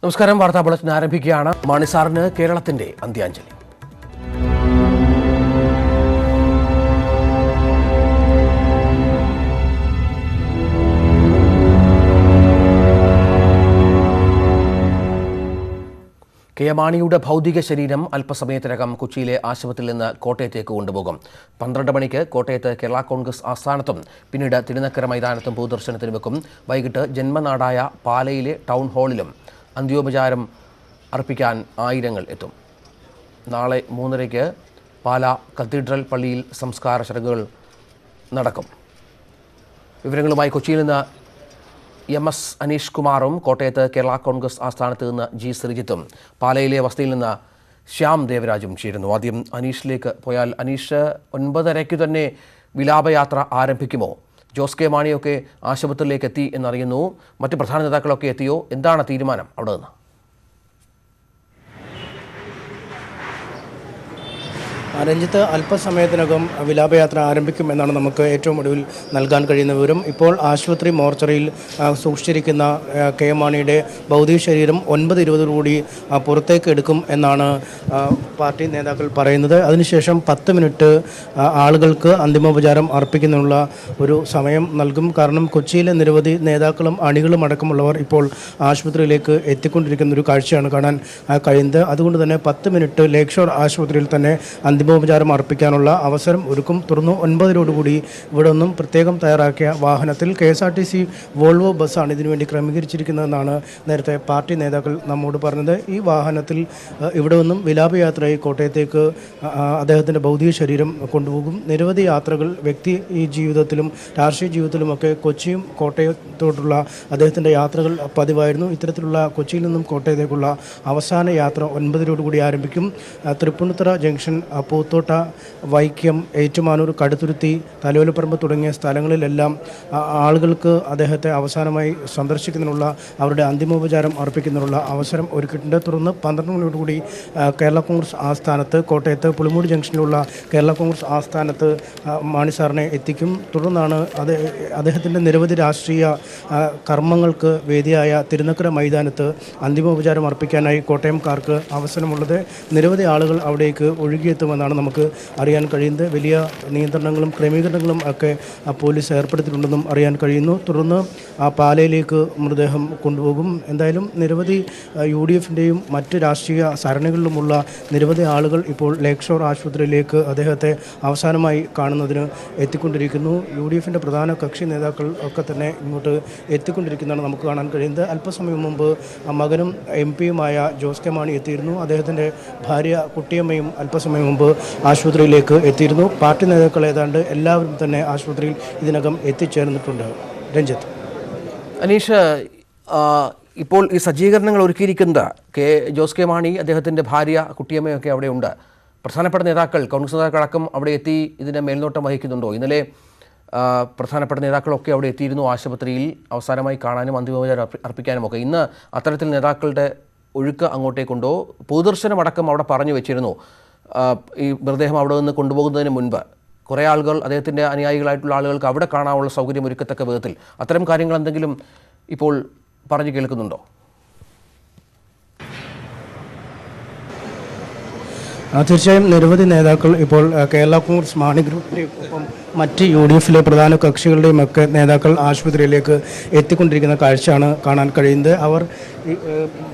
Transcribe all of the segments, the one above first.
നമസ്കാരം. വാർത്താ ബുള്ളറ്റിൻ ആരംഭിക്കുകയാണ്. മാണി സാറിന് കേരളത്തിന്റെ അന്ത്യാഞ്ജലി. കെ മാണിയുടെ ഭൗതിക ശരീരം അല്പസമയത്തിനകം കൊച്ചിയിലെ ആശുപത്രിയിൽ നിന്ന് കോട്ടയത്തേക്ക് കൊണ്ടുപോകും. 12 മണിക്ക് കോട്ടയത്ത് കേരള കോൺഗ്രസ് ആസ്ഥാനത്തും പിന്നീട് തിരുനക്കര മൈതാനത്തും പൊതുദർശനത്തിന് വെക്കും. വൈകിട്ട് ജന്മനാടായ പാലയിലെ ടൗൺ ഹാളിലും അന്ത്യോപചാരം അർപ്പിക്കാൻ ആയിരങ്ങൾ എത്തും. നാളെ 3:30 പാല കത്തീഡ്രൽ പള്ളിയിൽ സംസ്കാര ചടങ്ങുകൾ നടക്കും. വിവരങ്ങളുമായി കൊച്ചിയിൽ നിന്ന് MS അനീഷ് കുമാറും കോട്ടയത്ത് കേരള കോൺഗ്രസ് ആസ്ഥാനത്ത് നിന്ന് G ശ്രീജിത്തും പാലയിലെ വസതിയിൽ നിന്ന് ശ്യാം ദേവരാജും ചേരുന്നു. ആദ്യം അനീഷിലേക്ക് പോയാൽ, അനീഷ്, 9:30 തന്നെ വിലാപയാത്ര ആരംഭിക്കുമോ? ജോസ് കെ മാണിയൊക്കെ ആശുപത്രിയിലേക്ക് എത്തി എന്നറിയുന്നു. മറ്റ് പ്രധാന നേതാക്കളൊക്കെ എത്തിയോ? എന്താണ് തീരുമാനം അവിടെ നിന്ന്? രഞ്ജിത്ത്, അല്പസമയത്തിനകം വിലാപയാത്ര ആരംഭിക്കുമെന്നാണ് നമുക്ക് ഏറ്റവും ഒടുവിൽ നൽകാൻ കഴിയുന്ന വിവരം. ഇപ്പോൾ ആശുപത്രി മോർച്ചറിയിൽ സൂക്ഷിച്ചിരിക്കുന്ന കെ മാണിയുടെ ഭൗതിക ശരീരം 9:20 പുറത്തേക്ക് എടുക്കും എന്നാണ് പാർട്ടി നേതാക്കൾ പറയുന്നത്. അതിനുശേഷം 10 മിനിറ്റ് ആളുകൾക്ക് അന്തിമോപചാരം അർപ്പിക്കുന്നതിനുള്ള ഒരു സമയം നൽകും. കാരണം കൊച്ചിയിലെ നിരവധി നേതാക്കളും അണികളും അടക്കമുള്ളവർ ഇപ്പോൾ ആശുപത്രിയിലേക്ക് എത്തിക്കൊണ്ടിരിക്കുന്ന ഒരു കാഴ്ചയാണ് കാണാൻ കഴിയുന്നത്. അതുകൊണ്ട് തന്നെ 10 മിനിറ്റ് ലേക്ക് ഷോർ ആശുപത്രിയിൽ തന്നെ അന്തിമോപചാരം അർപ്പിക്കാനുള്ള അവസരം ഒരുക്കും. തുടർന്ന് 9:00 ഇവിടെ നിന്നും പ്രത്യേകം തയ്യാറാക്കിയ വാഹനത്തിൽ KSRTC വോൾവോ ബസ്സാണ് ഇതിനുവേണ്ടി ക്രമീകരിച്ചിരിക്കുന്നതെന്നാണ് നേരത്തെ പാർട്ടി നേതാക്കൾ നമ്മോട് പറഞ്ഞത്. ഈ വാഹനത്തിൽ ഇവിടെ നിന്നും വിലാപയാത്രയായി കോട്ടയത്തേക്ക് അദ്ദേഹത്തിൻ്റെ ഭൗതിക ശരീരം കൊണ്ടുപോകും. നിരവധി യാത്രകൾ വ്യക്തി ജീവിതത്തിലും രാഷ്ട്രീയ ജീവിതത്തിലുമൊക്കെ കൊച്ചിയും കോട്ടയത്തോട്ടുള്ള അദ്ദേഹത്തിൻ്റെ യാത്രകൾ പതിവായിരുന്നു. ഇത്തരത്തിലുള്ള കൊച്ചിയിൽ നിന്നും കോട്ടയത്തേക്കുള്ള അവസാന യാത്ര 9:00 ആരംഭിക്കും. തൃപ്പൂണിത്തുറ ജംഗ്ഷൻ, പൂത്തോട്ട, വൈക്കം, ഏറ്റുമാനൂർ, കടുത്തുരുത്തി, തലയോലപ്പറമ്പ് തുടങ്ങിയ സ്ഥലങ്ങളിലെല്ലാം ആളുകൾക്ക് അദ്ദേഹത്തെ അവസാനമായി സന്ദർശിക്കുന്നതിനുള്ള, അവരുടെ അന്തിമോപചാരം അർപ്പിക്കുന്നതിനുള്ള അവസരം ഒരുക്കിയിട്ടുണ്ട്. തുടർന്ന് 12 മണിയോടുകൂടി കേരള കോൺഗ്രസ് ആസ്ഥാനത്ത് കോട്ടയത്ത് പുളിമൂട് ജംഗ്ഷനിലുള്ള കേരള കോൺഗ്രസ് ആസ്ഥാനത്ത് മാണി സാറിനെ എത്തിക്കും. തുടർന്നാണ് അദ്ദേഹത്തിൻ്റെ നിരവധി രാഷ്ട്രീയ കർമ്മങ്ങൾക്ക് വേദിയായ തിരുനക്കര മൈതാനത്ത് അന്തിമോപചാരം അർപ്പിക്കാനായി കോട്ടയംകാർക്ക് അവസരമുള്ളത്. നിരവധി ആളുകൾ അവിടേക്ക് ഒഴുകിയെത്തുമെന്നാണ് നമുക്ക് അറിയാൻ കഴിയുന്നത്. വലിയ നിയന്ത്രണങ്ങളും ക്രമീകരണങ്ങളും ഒക്കെ പോലീസ് ഏർപ്പെടുത്തിയിട്ടുണ്ടെന്നും അറിയാൻ കഴിയുന്നു. തുടർന്ന് പാലയിലേക്ക് മൃതദേഹം കൊണ്ടുപോകും. എന്തായാലും നിരവധി UDFൻ്റെയും മറ്റ് രാഷ്ട്രീയ സരണികളിലുമുള്ള നിരവധി ആളുകൾ ഇപ്പോൾ ലേക്ക് ഷോർ ആശുപത്രിയിലേക്ക് അദ്ദേഹത്തെ അവസാനമായി കാണുന്നതിന് എത്തിക്കൊണ്ടിരിക്കുന്നു. UDFൻ്റെ പ്രധാന കക്ഷി നേതാക്കൾ ഒക്കെ തന്നെ ഇങ്ങോട്ട് എത്തിക്കൊണ്ടിരിക്കുന്നതാണ് നമുക്ക് കാണാൻ കഴിയുന്നത്. അല്പസമയം മുമ്പ് മകനും MP-യുമായ ജോസ് കെ മാണി എത്തിയിരുന്നു. അദ്ദേഹത്തിൻ്റെ ഭാര്യ കുട്ടിയമ്മയും അല്പസമയം മുമ്പ് ആശുപത്രിയിലേക്ക് എത്തിയിരുന്നു. പാർട്ടി നേതാക്കൾ ഏതാണ്ട് എല്ലാവരും തന്നെ ആശുപത്രിയിൽ ഇതിനകം എത്തിച്ചേർന്നിട്ടുണ്ട്. രഞ്ജിത്ത്. അനീഷ്, ഇപ്പോൾ ഈ സജ്ജീകരണങ്ങൾ ഒരുക്കിയിരിക്കുന്നത് ജോസ് കെ മാണി, അദ്ദേഹത്തിൻ്റെ ഭാര്യ കുട്ടിയമ്മയൊക്കെ അവിടെയുണ്ട്. പ്രധാനപ്പെട്ട നേതാക്കൾ, കോൺഗ്രസ് നേതാക്കളടക്കം അവിടെ എത്തി ഇതിൻ്റെ മേൽനോട്ടം വഹിക്കുന്നുണ്ടോ? ഇന്നലെ പ്രധാനപ്പെട്ട നേതാക്കളൊക്കെ അവിടെ എത്തിയിരുന്നു ആശുപത്രിയിൽ അവസാനമായി കാണാനും അന്തിമോപചാരം അർപ്പിക്കാനുമൊക്കെ. ഇന്ന് അത്തരത്തിൽ നേതാക്കളുടെ ഒഴുക്ക് അങ്ങോട്ടേക്കുണ്ടോ? പൊതുദർശനമടക്കം അവിടെ പറഞ്ഞു വെച്ചിരുന്നു. ഈ മൃതദേഹം അവിടെ നിന്ന് കൊണ്ടുപോകുന്നതിന് മുൻപ് കുറേ ആളുകൾ, അദ്ദേഹത്തിൻ്റെ അനുയായികളായിട്ടുള്ള ആളുകൾക്ക് അവിടെ കാണാനുള്ള സൗകര്യം ഒരുക്കത്തക്ക വിധത്തിൽ അത്തരം കാര്യങ്ങൾ എന്തെങ്കിലും ഇപ്പോൾ പറഞ്ഞു കേൾക്കുന്നുണ്ടോ? തീർച്ചയായും നിരവധി നേതാക്കൾ ഇപ്പോൾ കേരള കോൺഗ്രസ് മാണി ഗ്രൂപ്പിൻ്റെയൊപ്പം മറ്റ് UDFിലെ പ്രധാന കക്ഷികളുടെയും ഒക്കെ നേതാക്കൾ ആശുപത്രിയിലേക്ക് എത്തിക്കൊണ്ടിരിക്കുന്ന കാഴ്ചയാണ് കാണാൻ കഴിയുന്നത്. അവർ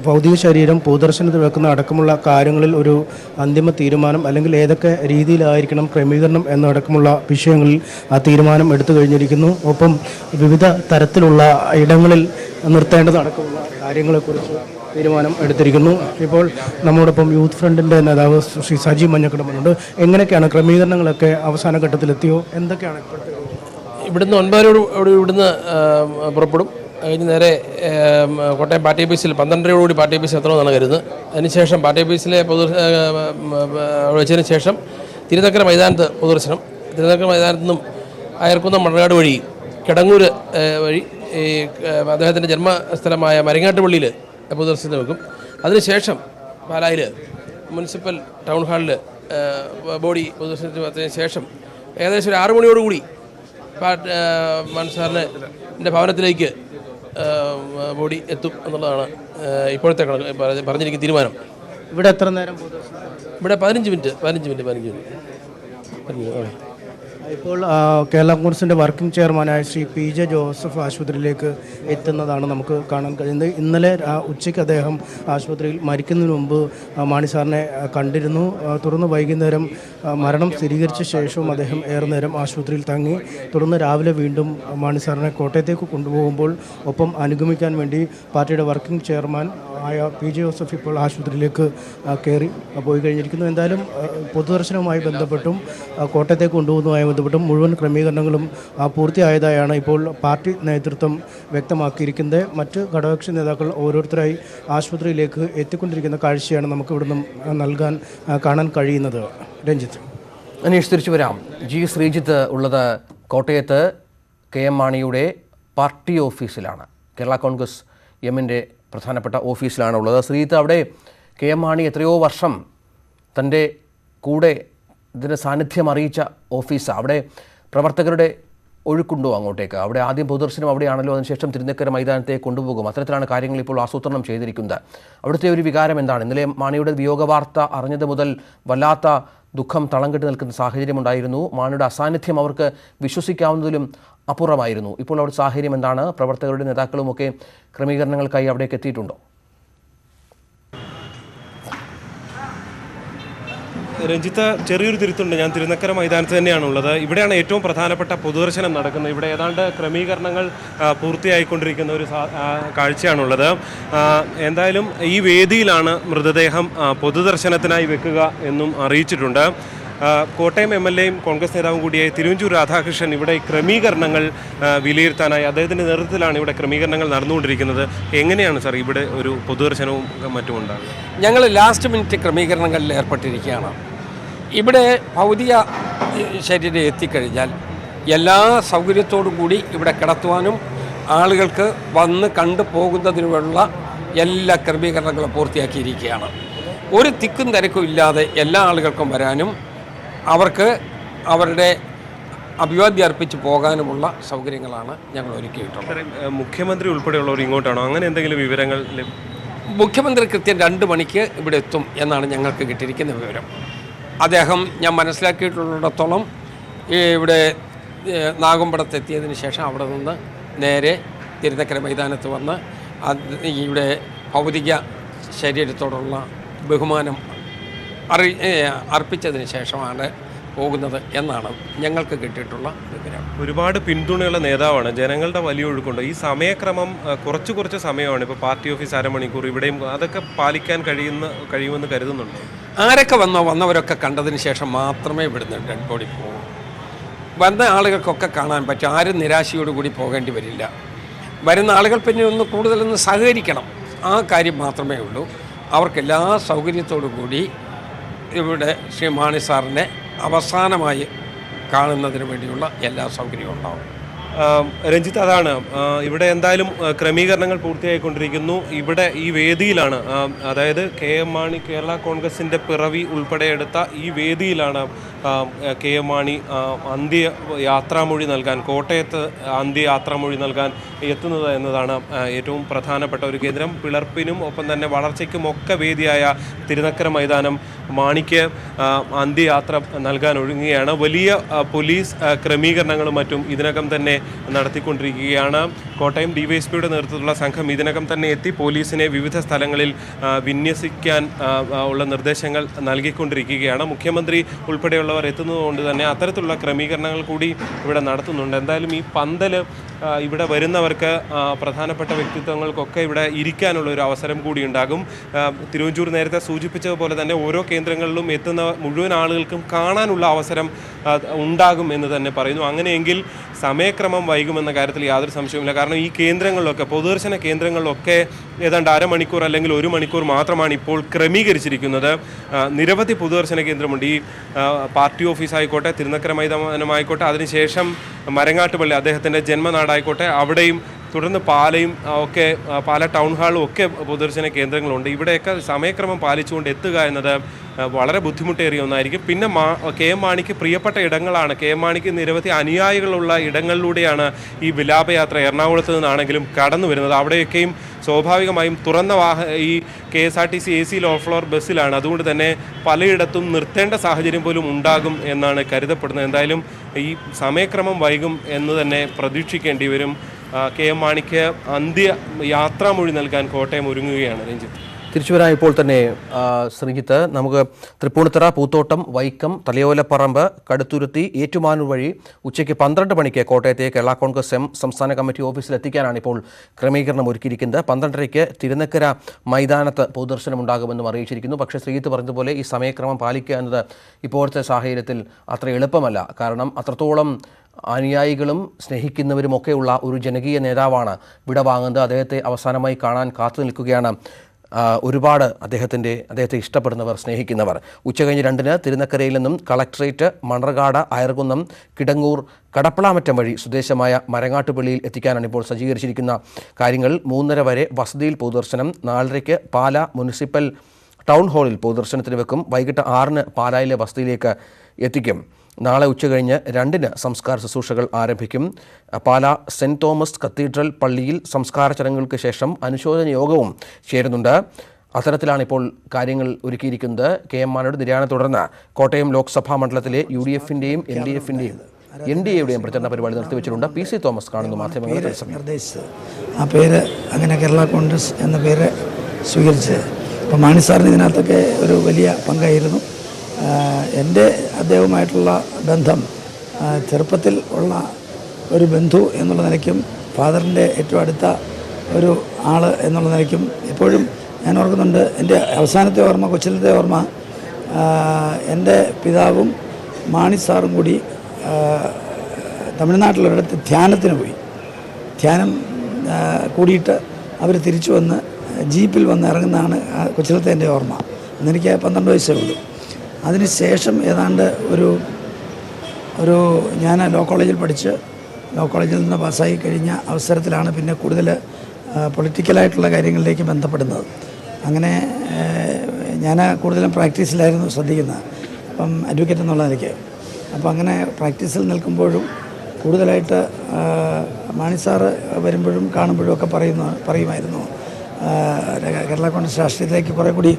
ഭൗതിക ശരീരം പൊതുദർശനത്തിൽ വെക്കുന്ന അടക്കമുള്ള കാര്യങ്ങളിൽ ഒരു അന്തിമ തീരുമാനം, അല്ലെങ്കിൽ ഏതൊക്കെ രീതിയിലായിരിക്കണം ക്രമീകരണം എന്നടക്കമുള്ള വിഷയങ്ങളിൽ ആ തീരുമാനം എടുത്തു കഴിഞ്ഞിരിക്കുന്നു. ഒപ്പം വിവിധ തരത്തിലുള്ള ഇടങ്ങളിൽ നിർത്തേണ്ടതടക്കമുള്ള കാര്യങ്ങളെക്കുറിച്ച് തീരുമാനം എടുത്തിരിക്കുന്നു. ഇപ്പോൾ നമ്മോടൊപ്പം യൂത്ത് ഫ്രണ്ടിൻ്റെ നേതാവ് ശ്രീ സജി മഞ്ഞക്കടമ്പുണ്ട്. എങ്ങനെയൊക്കെയാണ് ക്രമീകരണങ്ങളൊക്കെ അവസാന ഘട്ടത്തിലെത്തിയോ? എന്തൊക്കെയാണ് ഇവിടുന്ന് 9:00 ഇവിടുന്ന് പുറപ്പെടും. കഴിഞ്ഞ് നേരെ കോട്ടയം പാർട്ടി ഓഫീസിൽ 12:00 പാർട്ടി ഓഫീസിൽ എത്തണമെന്നാണ് കരുതുന്നത്. അതിനുശേഷം പാർട്ടി ഓഫീസിലെ വെച്ചതിന് ശേഷം തിരുനക്കര മൈതാനത്ത് പൊതുദർശനം. തിരുനക്കര മൈതാനത്തു നിന്നും അയർക്കുന്നം മണ്ണാട് വഴി കിടങ്ങൂർ വഴി ഈ അദ്ദേഹത്തിൻ്റെ ജന്മസ്ഥലമായ മരങ്ങാട്ട് പള്ളിയിൽ പൊതുദർശനത്തിന് വെക്കും. അതിനുശേഷം പാലായിൽ മുനിസിപ്പൽ ടൗൺ ഹാളിൽ ബോഡി പൊതുദർശനത്തിന് വെച്ചതിന് ശേഷം ഏകദേശം ഒരു 6 മണിയോടുകൂടി മാണി സാറിൻ്റെ ഭവനത്തിലേക്ക് ബോഡി എത്തും എന്നുള്ളതാണ് ഇപ്പോഴത്തെ പറഞ്ഞിരിക്കുന്ന തീരുമാനം. ഇവിടെ എത്ര നേരം പൊതുദർശനം? ഇവിടെ 15 മിനിറ്റ്. ഇപ്പോൾ കേരള കോൺഗ്രസിൻ്റെ വർക്കിംഗ് ചെയർമാനായ ശ്രീ PJ ജോസഫ് ആശുപത്രിയിലേക്ക് എത്തുന്നതാണ് നമുക്ക് കാണാൻ കഴിയുന്നത്. ഇന്നലെ ഉച്ചയ്ക്ക് അദ്ദേഹം ആശുപത്രിയിൽ മരിക്കുന്നതിന് മുമ്പ് മാണി സാറിനെ കണ്ടിരുന്നു. തുടർന്ന് വൈകുന്നേരം മരണം സ്ഥിരീകരിച്ച ശേഷവും അദ്ദേഹം ഏറെ നേരം ആശുപത്രിയിൽ തങ്ങി. തുടർന്ന് രാവിലെ വീണ്ടും മാണി സാറിനെ കോട്ടയത്തേക്ക് കൊണ്ടുപോകുമ്പോൾ ഒപ്പം അനുഗമിക്കാൻ വേണ്ടി പാർട്ടിയുടെ വർക്കിംഗ് ചെയർമാൻ ആയ PJ ജോസഫ് ഇപ്പോൾ ആശുപത്രിയിലേക്ക് കയറി പോയി കഴിഞ്ഞിരിക്കുന്നു. എന്തായാലും പൊതുദർശനവുമായി ബന്ധപ്പെട്ടും കോട്ടയത്തേക്ക് കൊണ്ടുപോകുന്നതുമായി ബന്ധപ്പെട്ടും മുഴുവൻ ക്രമീകരണങ്ങളും പൂർത്തിയായതായാണ് ഇപ്പോൾ പാർട്ടി നേതൃത്വം വ്യക്തമാക്കിയിരിക്കുന്നത്. മറ്റ് ഘടകകക്ഷി നേതാക്കൾ ഓരോരുത്തരായി ആശുപത്രിയിലേക്ക് എത്തിക്കൊണ്ടിരിക്കുന്ന കാഴ്ചയാണ് നമുക്ക് ഇവിടുന്ന് കാണാൻ കഴിയുന്നത്. രഞ്ജിത്ത്. അനീഷ്, തിരിച്ചു വരാം. ശ്രീജിത്ത് ഉള്ളത് കോട്ടയത്ത് KM മാണിയുടെ പാർട്ടി ഓഫീസിലാണ്. കേരള കോൺഗ്രസ് എമ്മിൻ്റെ പ്രധാനപ്പെട്ട ഓഫീസിലാണ് ഉള്ളത്. ശ്രീജിത്ത്, അവിടെ KM മാണി എത്രയോ വർഷം തൻ്റെ കൂടെ ഇതിന് സാന്നിധ്യം അറിയിച്ച ഓഫീസാണ്. അവിടെ പ്രവർത്തകരുടെ ഒഴുക്കുണ്ടോ അങ്ങോട്ടേക്ക്? അവിടെ ആദ്യം പൊതുദർശനം അവിടെയാണല്ലോ, അതിനുശേഷം തിരുനക്കര മൈതാനത്തേക്ക് കൊണ്ടുപോകും. അത്തരത്തിലാണ് കാര്യങ്ങൾ ഇപ്പോൾ ആസൂത്രണം ചെയ്തിരിക്കുന്നത്. അവിടുത്തെ ഒരു വികാരം എന്താണ്? ഇന്നലെ മാണിയുടെ വിയോഗവാർത്ത അറിഞ്ഞത് മുതൽ വല്ലാത്ത ദുഃഖം തളം കെട്ടി നിൽക്കുന്ന സാഹചര്യമുണ്ടായിരുന്നു. മാണിയുടെ അസാന്നിധ്യം അവർക്ക് വിശ്വസിക്കാവുന്നതിലും അപ്പുറമായിരുന്നു. ഇപ്പോൾ അവിടെ സാഹചര്യം എന്താണ്? പ്രവർത്തകരുടെ നേതാക്കളുമൊക്കെ ക്രമീകരണങ്ങൾക്കായി അവിടേക്ക് എത്തിയിട്ടുണ്ടോ? രഞ്ജിത്ത്, ചെറിയൊരു തിരുത്തുണ്ട്. ഞാൻ തിരുനക്കര മൈതാനത്ത് തന്നെയാണുള്ളത്. ഇവിടെയാണ് ഏറ്റവും പ്രധാനപ്പെട്ട പൊതുദർശനം നടക്കുന്നത്. ഇവിടെ ഏതാണ്ട് ക്രമീകരണങ്ങൾ പൂർത്തിയായിക്കൊണ്ടിരിക്കുന്ന ഒരു കാഴ്ചയാണുള്ളത്. എന്തായാലും ഈ വേദിയിലാണ് മൃതദേഹം പൊതുദർശനത്തിനായി വെക്കുക എന്നും അറിയിച്ചിട്ടുണ്ട്. കോട്ടയം MLAയും കോൺഗ്രസ് നേതാവും കൂടിയായ തിരുവഞ്ചൂർ രാധാകൃഷ്ണൻ ഇവിടെ ക്രമീകരണങ്ങൾ വിലയിരുത്താനായി അദ്ദേഹത്തിൻ്റെ നേതൃത്വത്തിലാണ് ഇവിടെ ക്രമീകരണങ്ങൾ നടന്നുകൊണ്ടിരിക്കുന്നത്. എങ്ങനെയാണ് സാർ ഇവിടെ ഒരു പൊതുദർശനവും മറ്റും ഉണ്ടാകുന്നത്? ഞങ്ങൾ ലാസ്റ്റ് മിനിറ്റ് ക്രമീകരണങ്ങളിൽ ഏർപ്പെട്ടിരിക്കുകയാണ്. ഇവിടെ ഭൗതിക ശരീരം എത്തിക്കഴിഞ്ഞാൽ എല്ലാ സൗകര്യത്തോടും കൂടി ഇവിടെ കിടത്തുവാനും ആളുകൾക്ക് വന്ന് കണ്ടു പോകുന്നതിനുള്ള എല്ലാ ക്രമീകരണങ്ങളും പൂർത്തിയാക്കിയിരിക്കുകയാണ്. ഒരു തിക്കും തിരക്കും ഇല്ലാതെ എല്ലാ ആളുകൾക്കും വരാനും അവർക്ക് അവരുടെ അഭിവാദ്യം അർപ്പിച്ച് പോകാനുമുള്ള സൗകര്യങ്ങളാണ് ഞങ്ങൾ ഒരുക്കിയിട്ടുള്ളത്. മുഖ്യമന്ത്രി ഉൾപ്പെടെയുള്ളവർ ഇങ്ങോട്ടാണോ? അങ്ങനെ എന്തെങ്കിലും വിവരങ്ങൾ? മുഖ്യമന്ത്രി കൃത്യം 2 മണിക്ക് ഇവിടെ എത്തും എന്നാണ് ഞങ്ങൾക്ക് കിട്ടിയിരിക്കുന്ന വിവരം. അദ്ദേഹം ഞാൻ മനസ്സിലാക്കിയിട്ടുള്ളിടത്തോളം ഇവിടെ നാഗമ്പടത്തെത്തിയതിന് ശേഷം അവിടെ നിന്ന് നേരെ തിരുനക്കര മൈതാനത്ത് വന്ന് ഇവിടെ ഭൗതിക ശരീരത്തോടുള്ള ബഹുമാനം അർപ്പിച്ചതിന് ശേഷമാണ് പോകുന്നത് എന്നാണ് ഞങ്ങൾക്ക് കിട്ടിയിട്ടുള്ള വിവരം. ഒരുപാട് പിന്തുണയുള്ള നേതാവാണ്, ജനങ്ങളുടെ വലിയ ഒഴുക്കുണ്ട്. ഈ സമയക്രമം കുറച്ച് സമയമാണ്. ഇപ്പോൾ പാർട്ടി ഓഫീസ് അരമണിക്കൂർ, ഇവിടെയും അതൊക്കെ പാലിക്കാൻ കഴിയുമെന്ന് കരുതുന്നുണ്ട്. ആരൊക്കെ വന്നവരൊക്കെ കണ്ടതിന് ശേഷം മാത്രമേ ഇവിടുന്ന് ഡെഡ് ബോഡി പോകും. വന്ന ആളുകൾക്കൊക്കെ കാണാൻ പറ്റും. ആരും നിരാശയോടുകൂടി പോകേണ്ടി വരില്ല. വരുന്ന ആളുകൾ പിന്നെ ഒന്ന് കൂടുതലൊന്ന് സഹകരിക്കണം, ആ കാര്യം മാത്രമേ ഉള്ളൂ. അവർക്കെല്ലാ സൗകര്യത്തോടു കൂടി ഇവിടെ ശ്രീ മാണി സാറിനെ അവസാനമായി കാണുന്നതിന് വേണ്ടിയുള്ള എല്ലാ സൗകര്യവും ഉണ്ടാവും. രഞ്ജിത്ത്, അതാണ് ഇവിടെ എന്തായാലും ക്രമീകരണങ്ങൾ പൂർത്തിയായിക്കൊണ്ടിരിക്കുന്നു. ഇവിടെ ഈ വേദിയിലാണ്, അതായത് KM മാണി കേരള കോൺഗ്രസിൻ്റെ പിറവി ഉൾപ്പെടെ എടുത്ത ഈ വേദിയിലാണ് KM മാണി യാത്രാമൊഴി നൽകാൻ, കോട്ടയത്ത് യാത്രാമൊഴി നൽകാൻ എത്തുന്നത് എന്നതാണ് ഏറ്റവും പ്രധാനപ്പെട്ട ഒരു കേന്ദ്രം. പിളർപ്പിനും ഒപ്പം തന്നെ വളർച്ചയ്ക്കും ഒക്കെ വേദിയായ തിരുനക്കര മൈതാനം മാണിക്ക് യാത്ര നൽകാൻ ഒരുങ്ങുകയാണ്. വലിയ പോലീസ് ക്രമീകരണങ്ങളും മറ്റും ഇതിനകം തന്നെ നടത്തിക്കൊണ്ടിരിക്കുകയാണ്. കോട്ടയം DYSPയുടെ നേതൃത്വത്തിലുള്ള സംഘം ഇതിനകം തന്നെ എത്തി പോലീസിനെ വിവിധ സ്ഥലങ്ങളിൽ വിന്യസിക്കാൻ ഉള്ള നിർദ്ദേശങ്ങൾ നൽകിക്കൊണ്ടിരിക്കുകയാണ്. മുഖ്യമന്ത്രി ഉൾപ്പെടെയുള്ളവർ എത്തുന്നതുകൊണ്ട് തന്നെ അത്തരത്തിലുള്ള ക്രമീകരണങ്ങൾ കൂടി ഇവിടെ നടത്തുന്നുണ്ട്. എന്തായാലും ഈ പന്തൽ ഇവിടെ വരുന്നവർക്ക് പ്രധാനപ്പെട്ട വ്യക്തിത്വങ്ങൾക്കൊക്കെ ഇവിടെ ഇരിക്കാനുള്ള ഒരു അവസരം കൂടി ഉണ്ടാകും. തിരുവഞ്ചൂർ നേരത്തെ സൂചിപ്പിച്ചതുപോലെ തന്നെ ഓരോ കേന്ദ്രങ്ങളിലും എത്തുന്ന മുഴുവൻ ആളുകൾക്കും കാണാനുള്ള അവസരം ഉണ്ടാകും എന്ന് തന്നെ പറയുന്നു. അങ്ങനെയെങ്കിൽ സമയക്രമം വൈകുമെന്ന കാര്യത്തിൽ യാതൊരു സംശയവുമില്ല. കാരണം ഈ കേന്ദ്രങ്ങളിലൊക്കെ, പൊതുദർശന കേന്ദ്രങ്ങളിലൊക്കെ ഏതാണ്ട് അരമണിക്കൂർ അല്ലെങ്കിൽ 1 മണിക്കൂർ മാത്രമാണ് ഇപ്പോൾ ക്രമീകരിച്ചിരിക്കുന്നത്. നിരവധി പൊതുദർശന കേന്ദ്രമുണ്ട്. ഈ പാർട്ടി ഓഫീസായിക്കോട്ടെ, തിരുനക്കര മൈതാനമായിക്കോട്ടെ, അതിനുശേഷം മരങ്ങാട്ടുപള്ളി അദ്ദേഹത്തിൻ്റെ ജന്മനാടായിക്കോട്ടെ, അവിടെയും തുടർന്ന് പാലയും ഒക്കെ പാല ടൗൺ ഹാളും ഒക്കെ പൊതുദർശന കേന്ദ്രങ്ങളുണ്ട്. ഇവിടെയൊക്കെ സമയക്രമം പാലിച്ചുകൊണ്ട് എത്തുക എന്നത് വളരെ ബുദ്ധിമുട്ടേറിയ ഒന്നായിരിക്കും. പിന്നെ കെ എം മാണിക്ക് പ്രിയപ്പെട്ട ഇടങ്ങളാണ്. കെ എം മാണിക്ക് നിരവധി അനുയായികളുള്ള ഇടങ്ങളിലൂടെയാണ് ഈ വിലാപയാത്ര എറണാകുളത്ത് നിന്നാണെങ്കിലും കടന്നു വരുന്നത്. അവിടെയൊക്കെയും സ്വാഭാവികമായും തുറന്ന ഈ KSRTC AC ലോ ഫ്ലോർ ബസ്സിലാണ്. അതുകൊണ്ട് തന്നെ പലയിടത്തും നിർത്തേണ്ട സാഹചര്യം പോലും ഉണ്ടാകും എന്നാണ് കരുതപ്പെടുന്നത്. എന്തായാലും ഈ സമയക്രമം വൈകും എന്ന് തന്നെ പ്രതീക്ഷിക്കേണ്ടി വരും. കെ എം മാണിക്ക് അന്ത്യ യാത്രാമൊഴി നൽകാൻ കോട്ടയം ഒരുങ്ങുകയാണ്. രഞ്ജിത്ത്, തിരിച്ചു വരാൻ ഇപ്പോൾ തന്നെ ശ്രീജിത്ത്, നമുക്ക് തൃപ്പൂണിത്തുറ, പൂത്തോട്ടം, വൈക്കം, തലയോലപ്പറമ്പ്, കടുത്തുരുത്തി, ഏറ്റുമാനൂർ വഴി ഉച്ചയ്ക്ക് 12 മണിക്ക് കോട്ടയത്തെ കേരള കോൺഗ്രസ് എം സംസ്ഥാന കമ്മിറ്റി ഓഫീസിൽ എത്തിക്കാനാണ് ഇപ്പോൾ ക്രമീകരണം ഒരുക്കിയിരിക്കുന്നത്. 12:30 തിരുനക്കര മൈതാനത്ത് പൊതുദർശനം ഉണ്ടാകുമെന്നും അറിയിച്ചിരിക്കുന്നു. പക്ഷേ ശ്രീജിത്ത് പറഞ്ഞതുപോലെ ഈ സമയക്രമം പാലിക്കുക എന്നത് ഇപ്പോഴത്തെ സാഹചര്യത്തിൽ അത്ര എളുപ്പമല്ല. കാരണം അത്രത്തോളം അനുയായികളും സ്നേഹിക്കുന്നവരുമൊക്കെയുള്ള ഒരു ജനകീയ നേതാവാണ് വിട വാങ്ങുന്നത്. അദ്ദേഹത്തെ അവസാനമായി കാണാൻ കാത്തു നിൽക്കുകയാണ് ഒരുപാട് അദ്ദേഹത്തെ ഇഷ്ടപ്പെടുന്നവർ, സ്നേഹിക്കുന്നവർ. ഉച്ചകഴിഞ്ഞ് 2-ന് തിരുനക്കരയിൽ നിന്നും കളക്ട്രേറ്റ്, മണർകാട്, അയർകുന്നം, കിടങ്ങൂർ, കടപ്പളാമറ്റം വഴി സ്വദേശമായ മരങ്ങാട്ടുപള്ളിയിൽ എത്തിക്കാനാണ് ഇപ്പോൾ സജ്ജീകരിച്ചിരിക്കുന്ന കാര്യങ്ങൾ. 3:30 വരെ വസതിയിൽ പൊതുദർശനം. 4:30 പാല മുനിസിപ്പൽ ടൗൺ ഹാളിൽ പൊതുദർശനത്തിന് വെക്കും. വൈകിട്ട് 6-ന് പാലായിലെ വസതിയിലേക്ക് എത്തിക്കും. നാളെ ഉച്ചകഴിഞ്ഞ് 2-ന് സംസ്കാര ശുശ്രൂഷകൾ ആരംഭിക്കും. പാല സെൻറ് തോമസ് കത്തീഡ്രൽ പള്ളിയിൽ സംസ്കാര ചടങ്ങുകൾക്ക് ശേഷം അനുശോചന യോഗവും ചേരുന്നുണ്ട്. അത്തരത്തിലാണ് ഇപ്പോൾ കാര്യങ്ങൾ ഒരുക്കിയിരിക്കുന്നത്. കെ എം മാണിയുടെ നിര്യാണത്തെ തുടർന്ന് കോട്ടയം ലോക്സഭാ മണ്ഡലത്തിലെ UDF-ന്റെയും LDF-ന്റെയും NDA-യുടെയും പ്രചരണ പരിപാടി നിർത്തിവെച്ചിട്ടുണ്ട്. PC തോമസ് കാണുന്നു മാധ്യമങ്ങളെ. നിർദ്ദേശിച്ചത് ആ പേര് അങ്ങനെ കേരള കോൺഗ്രസ് എന്ന പേര് സ്വീകരിച്ചത്. അപ്പോൾ മാണി സാറിന് ഇതിനകത്തൊക്കെ ഒരു വലിയ പങ്കായിരുന്നു. എൻ്റെ അദ്ദേഹവുമായിട്ടുള്ള ബന്ധം ചെറുപ്പത്തിൽ ഉള്ള ഒരു ബന്ധു എന്നുള്ള നിലയ്ക്കും ഫാദറിൻ്റെ ഏറ്റവും അടുത്ത ഒരു ആൾ എന്നുള്ള നിലയ്ക്കും എപ്പോഴും ഞാൻ ഓർക്കുന്നുണ്ട്. എൻ്റെ അവസാനത്തെ ഓർമ്മ, കൊച്ചിലത്തെ ഓർമ്മ, എൻ്റെ പിതാവും മാണി സാറും കൂടി തമിഴ്നാട്ടിലൊരിടത്ത് ധ്യാനത്തിന് പോയി. ധ്യാനം കൂടിയിട്ട് അവർ തിരിച്ചു വന്ന് ജീപ്പിൽ വന്ന് ഇറങ്ങുന്നതാണ് കൊച്ചിലത്തെ എൻ്റെ ഓർമ്മ. അന്നെനിക്ക് 12 വയസ്സേ ഉള്ളൂ. അതിനുശേഷം ഏതാണ്ട് ഒരു ഞാൻ ലോ കോളേജിൽ പഠിച്ച് ലോ കോളേജിൽ നിന്ന് പാസ്സായി കഴിഞ്ഞ അവസരത്തിലാണ് പിന്നെ കൂടുതൽ പൊളിറ്റിക്കലായിട്ടുള്ള കാര്യങ്ങളിലേക്ക് ബന്ധപ്പെടുന്നത്. അങ്ങനെ ഞാൻ കൂടുതലും പ്രാക്ടീസിലായിരുന്നു ശ്രദ്ധിക്കുന്നത്, അപ്പം അഡ്വക്കേറ്റ് എന്നുള്ള നിലയ്ക്ക്. അപ്പോൾ അങ്ങനെ പ്രാക്ടീസിൽ നിൽക്കുമ്പോഴും കൂടുതലായിട്ട് മാണി സാറ് വരുമ്പോഴും കാണുമ്പോഴും ഒക്കെ പറയുമായിരുന്നു കേരള കോൺഗ്രസ് രാഷ്ട്രീയത്തിലേക്ക് കുറേ കൂടി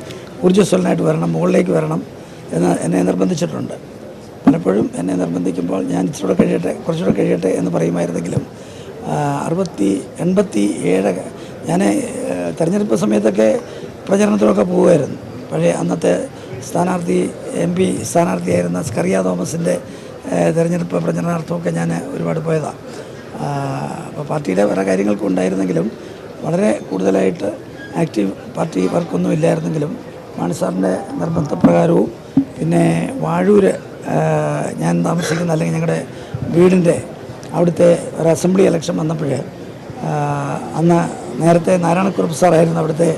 ഊർജ്ജസ്വലനായിട്ട് വരണം, മുകളിലേക്ക് വരണം എന്ന് എന്നെ നിർബന്ധിച്ചിട്ടുണ്ട്. പലപ്പോഴും എന്നെ നിർബന്ധിക്കുമ്പോൾ ഞാൻ കുറച്ചുകൂടെ കഴിയട്ടെ എന്ന് പറയുമായിരുന്നെങ്കിലും 87 ഞാൻ തെരഞ്ഞെടുപ്പ് സമയത്തൊക്കെ പ്രചരണത്തിലൊക്കെ പോകുമായിരുന്നു. പഴയ അന്നത്തെ സ്ഥാനാർത്ഥി MP സ്ഥാനാർത്ഥിയായിരുന്ന സ്കറിയ തോമസിൻ്റെ തെരഞ്ഞെടുപ്പ് പ്രചരണാർത്ഥമൊക്കെ ഞാൻ ഒരുപാട് പോയതാണ്. അപ്പോൾ പാർട്ടിയുടെ പല കാര്യങ്ങൾക്കും ഉണ്ടായിരുന്നെങ്കിലും വളരെ കൂടുതലായിട്ട് ആക്റ്റീവ് പാർട്ടി വർക്കൊന്നും ഇല്ലായിരുന്നെങ്കിലും മാണി സാറിൻ്റെ നിർബന്ധപ്രകാരവും പിന്നെ വാഴൂർ ഞാൻ താമസിക്കുന്ന അല്ലെങ്കിൽ ഞങ്ങളുടെ വീടിൻ്റെ അവിടുത്തെ ഒരു അസംബ്ലി ഇലക്ഷൻ വന്നപ്പോൾ അന്ന് നേരത്തെ നാരായണക്കുറുപ്പ് സാറായിരുന്നു അവിടുത്തെ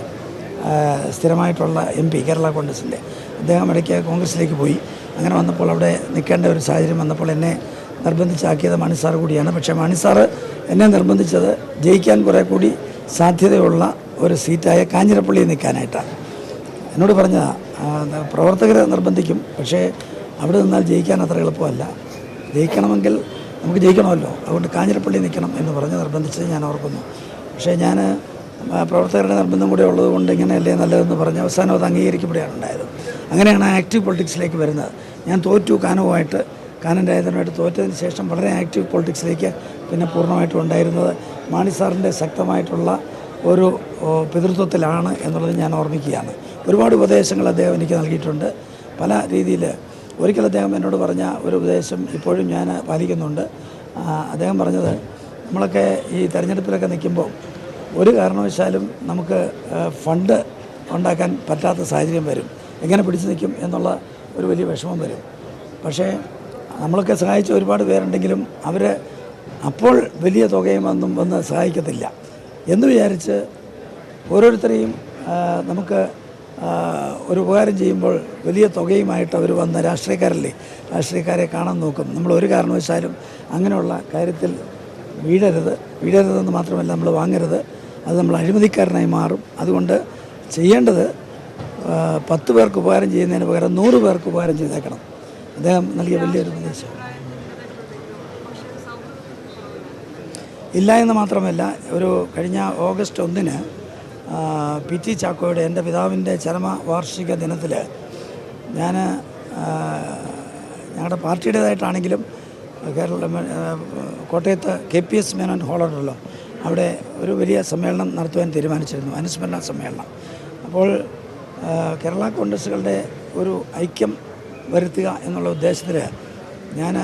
സ്ഥിരമായിട്ടുള്ള MP കേരള കോൺഗ്രസിൻ്റെ. അദ്ദേഹം ഇടയ്ക്ക് കോൺഗ്രസിലേക്ക് പോയി. അങ്ങനെ വന്നപ്പോൾ അവിടെ നിൽക്കേണ്ട ഒരു സാഹചര്യം വന്നപ്പോൾ എന്നെ നിർബന്ധിച്ചാക്കിയത് മാണി സാറ് കൂടിയാണ്. പക്ഷേ മാണി സാറ് എന്നെ നിർബന്ധിച്ചത് ജയിക്കാൻ കുറേ കൂടി സാധ്യതയുള്ള ഒരു സീറ്റായ കാഞ്ഞിരപ്പള്ളിയിൽ നിൽക്കാനായിട്ടാണ്. എന്നോട് പറഞ്ഞതാണ് പ്രവർത്തകരെ നിർബന്ധിക്കും, പക്ഷേ അവിടെ നിന്നാൽ ജയിക്കാൻ അത്ര എളുപ്പമല്ല, ജയിക്കണമെങ്കിൽ നമുക്ക് ജയിക്കണമല്ലോ, അതുകൊണ്ട് കാഞ്ഞിരപ്പള്ളി നിൽക്കണം എന്ന് പറഞ്ഞ് നിർബന്ധിച്ചത് ഞാൻ ഓർക്കുന്നു. പക്ഷേ ഞാൻ പ്രവർത്തകരുടെ നിർബന്ധം കൂടെ ഉള്ളതുകൊണ്ട് ഇങ്ങനെയല്ലേ നല്ലതെന്ന് പറഞ്ഞ് അവസാനം അത് അംഗീകരിക്കപ്പെടുകയാണ് ഉണ്ടായത്. അങ്ങനെയാണ് ആക്റ്റീവ് പൊളിറ്റിക്സിലേക്ക് വരുന്നത്. ഞാൻ തോറ്റു കാനൻ രാജേന്ദ്രനുമായിട്ട് തോറ്റതിന് ശേഷം വളരെ ആക്റ്റീവ് പൊളിറ്റിക്സിലേക്ക് പിന്നെ പൂർണ്ണമായിട്ടും ഉണ്ടായിരുന്നത് മാണി സാറിൻ്റെ ശക്തമായിട്ടുള്ള ഒരു പിതൃത്വത്തിലാണ് എന്നുള്ളത് ഞാൻ ഓർമ്മിക്കുകയാണ്. ഒരുപാട് ഉപദേശങ്ങൾ അദ്ദേഹം എനിക്ക് നൽകിയിട്ടുണ്ട് പല രീതിയിൽ. ഒരിക്കൽ അദ്ദേഹം എന്നോട് പറഞ്ഞ ഒരു ഉപദേശം ഇപ്പോഴും ഞാൻ പാലിക്കുന്നുണ്ട്. അദ്ദേഹം പറഞ്ഞത്, നമ്മളൊക്കെ ഈ തെരഞ്ഞെടുപ്പിലൊക്കെ നിൽക്കുമ്പോൾ ഒരു കാരണവശാലും നമുക്ക് ഫണ്ട് ഉണ്ടാക്കാൻ പറ്റാത്ത സാഹചര്യം വരും, എങ്ങനെ പിടിച്ചു നിൽക്കും എന്നുള്ള ഒരു വലിയ വിഷമം വരും. പക്ഷേ നമ്മളൊക്കെ സഹായിച്ച ഒരുപാട് പേരുണ്ടെങ്കിലും അവർ അപ്പോൾ വലിയ തുകയും ഒന്നും വന്ന് സഹായിക്കത്തില്ല എന്ന് വിചാരിച്ച് ഓരോരുത്തരെയും നമുക്ക് ഒരു ഉപകാരം ചെയ്യുമ്പോൾ വലിയ തുകയുമായിട്ട് അവർ വന്ന രാഷ്ട്രീയക്കാരെ കാണാൻ നോക്കും. നമ്മൾ ഒരു കാരണവശാലും അങ്ങനെയുള്ള കാര്യത്തിൽ വീഴരുതെന്ന് മാത്രമല്ല നമ്മൾ വാങ്ങരുത്. അത് നമ്മൾ അഴിമതിക്കാരനായി മാറും. അതുകൊണ്ട് ചെയ്യേണ്ടത് 10 പേർക്ക് ഉപകാരം ചെയ്യുന്നതിന് പകരം 100 പേർക്ക് ഉപകാരം ചെയ്തേക്കണം. അദ്ദേഹം നൽകിയ വലിയൊരു ഉപദേശം. ഇല്ല എന്ന് മാത്രമല്ല, കഴിഞ്ഞ ഓഗസ്റ്റ് 1-ന് PT ചാക്കോയുടെ എൻ്റെ പിതാവിൻ്റെ ചരമവാർഷിക ദിനത്തിൽ ഞങ്ങളുടെ പാർട്ടിയുടേതായിട്ടാണെങ്കിലും കോട്ടയത്ത് KPS മേനോൻ ഹാളുണ്ടല്ലോ, അവിടെ ഒരു വലിയ സമ്മേളനം നടത്തുവാൻ തീരുമാനിച്ചിരുന്നു, അനുസ്മരണ സമ്മേളനം. അപ്പോൾ കേരള കോൺഗ്രസ്സുകളുടെ ഒരു ഐക്യം വരുത്തുക എന്നുള്ള ഉദ്ദേശത്തിൽ ഞാൻ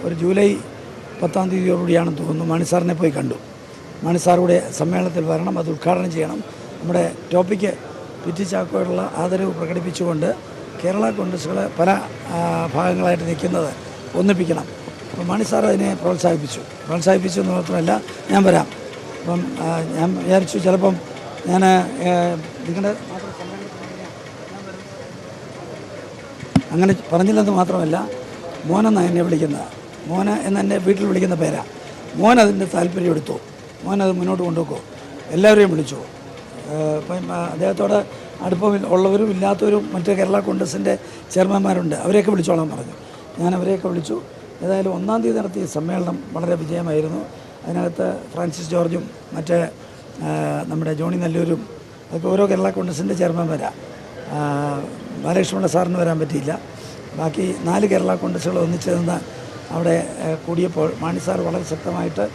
ഒരു ജൂലൈ 10-ാം തീയതിയോടുകൂടിയാണെന്ന് തോന്നുന്നു മാണിസാറിനെ പോയി കണ്ടു. മാണിസാറുടെ സമ്മേളനത്തിൽ വരണം, അത് ഉദ്ഘാടനം ചെയ്യണം. നമ്മുടെ ടോപ്പിക്ക് PT ചാക്കോയോടുള്ള ആദരവ് പ്രകടിപ്പിച്ചുകൊണ്ട് കേരള കോൺഗ്രസ്സുകൾ പല ഭാഗങ്ങളായിട്ട് നിൽക്കുന്നത് ഒന്നിപ്പിക്കണം. അപ്പോൾ മാണിസാർ അതിനെ പ്രോത്സാഹിപ്പിച്ചു എന്ന് മാത്രമല്ല, ഞാൻ വരാം. അപ്പം ഞാൻ വിചാരിച്ചു ചിലപ്പം ഞാൻ നിങ്ങളുടെ അങ്ങനെ പറഞ്ഞില്ലെന്ന് മാത്രമല്ല, മോനെന്നാണ് എന്നെ വിളിക്കുന്നത്. മോന് എന്നെ വീട്ടിൽ വിളിക്കുന്ന പേരാണ്. മോൻ അതിൻ്റെ താല്പര്യം എടുത്തു, മോനത് മുന്നോട്ട് കൊണ്ടുപോക്കോ, എല്ലാവരെയും വിളിച്ചു. ഇപ്പം അദ്ദേഹത്തോട് അടുപ്പം ഉള്ളവരും ഇല്ലാത്തവരും മറ്റ് കേരള കോൺഗ്രസിൻ്റെ ചെയർമാന്മാരുണ്ട്, അവരെയൊക്കെ വിളിച്ചോളാൻ പറഞ്ഞു. ഞാൻ അവരെയൊക്കെ വിളിച്ചു. ഏതായാലും 1-ാം തീയതി നടത്തിയ സമ്മേളനം വളരെ വിജയമായിരുന്നു. അതിനകത്ത് ഫ്രാൻസിസ് ജോർജും മറ്റ് നമ്മുടെ ജോണി നല്ലൂരും അതൊക്കെ ഓരോ കേരള കോൺഗ്രസിൻ്റെ ചെയർമാന്മാരാണ്. ബാലകൃഷ്ണപിള്ള സാറിന് വരാൻ പറ്റിയില്ല. ബാക്കി 4 കേരള കോൺഗ്രസ്സുകൾ ഒന്നിച്ച് നിന്ന് അവിടെ കൂടിയപ്പോൾ മാണിസാർ വളരെ ശക്തമായിട്ട്,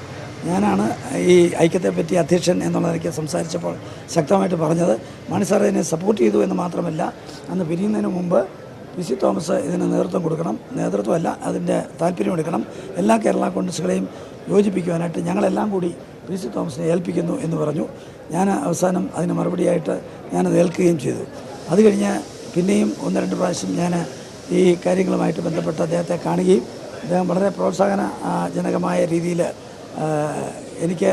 ഞാനാണ് ഈ ഐക്യത്തെപ്പറ്റി അധ്യക്ഷൻ എന്നുള്ള നിലയ്ക്ക് സംസാരിച്ചപ്പോൾ ശക്തമായിട്ട് പറഞ്ഞത്, മാണിസാർ ഇതിനെ സപ്പോർട്ട് ചെയ്തു എന്ന് മാത്രമല്ല, അന്ന് പിരിയുന്നതിന് മുമ്പ് PC തോമസ് ഇതിന് നേതൃത്വം കൊടുക്കണം, നേതൃത്വമല്ല അതിൻ്റെ താല്പര്യമെടുക്കണം, എല്ലാ കേരള കോൺഗ്രസ്സുകളെയും യോജിപ്പിക്കുവാനായിട്ട് ഞങ്ങളെല്ലാം കൂടി PC തോമസിനെ ഏൽപ്പിക്കുന്നു എന്ന് പറഞ്ഞു. ഞാൻ അവസാനം അതിന് മറുപടിയായിട്ട് ഞാനത് ഏൽക്കുകയും ചെയ്തു. അത് കഴിഞ്ഞ് പിന്നെയും 1-2 പ്രാവശ്യം ഞാൻ ഈ കാര്യങ്ങളുമായിട്ട് ബന്ധപ്പെട്ട് അദ്ദേഹത്തെ കാണുകയും അദ്ദേഹം വളരെ പ്രോത്സാഹനജനകമായ രീതിയിൽ എനിക്ക്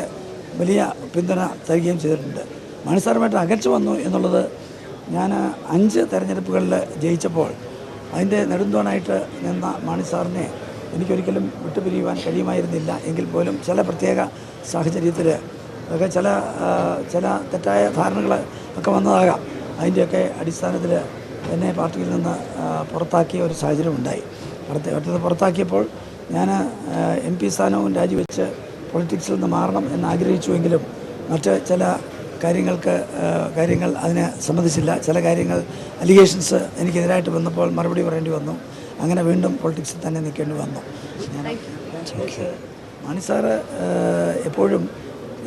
വലിയ പിന്തുണ തരികയും ചെയ്തിട്ടുണ്ട്. മാണിസാറുമായിട്ട് അകച്ചു വന്നു എന്നുള്ളത്, ഞാൻ 5 തെരഞ്ഞെടുപ്പുകളിൽ ജയിച്ചപ്പോൾ അതിൻ്റെ നെടുന്തോണായിട്ട് നിന്ന മാണിസാറിനെ എനിക്കൊരിക്കലും വിട്ടുപിരിയുവാൻ കഴിയുമായിരുന്നില്ല. എങ്കിൽ പോലും ചില പ്രത്യേക സാഹചര്യത്തിൽ ഒക്കെ ചില തെറ്റായ ധാരണകൾ ഒക്കെ വന്നതാകാം. അതിൻ്റെയൊക്കെ അടിസ്ഥാനത്തിൽ എന്നെ പാർട്ടിയിൽ നിന്ന് പുറത്താക്കിയ ഒരു സാഹചര്യം ഉണ്ടായി. പുറത്താക്കിയപ്പോൾ ഞാൻ MP സ്ഥാനവും രാജിവെച്ച് പൊളിറ്റിക്സിൽ നിന്ന് മാറണം എന്നാഗ്രഹിച്ചുവെങ്കിലും മറ്റ് ചില കാര്യങ്ങൾ അതിനെ സമ്മതിച്ചില്ല. ചില കാര്യങ്ങൾ അലിഗേഷൻസ് എനിക്കെതിരായിട്ട് വന്നപ്പോൾ മറുപടി പറയേണ്ടി വന്നു. അങ്ങനെ വീണ്ടും പൊളിറ്റിക്സിൽ തന്നെ നിൽക്കേണ്ടി വന്നു. മാണിസാറ് എപ്പോഴും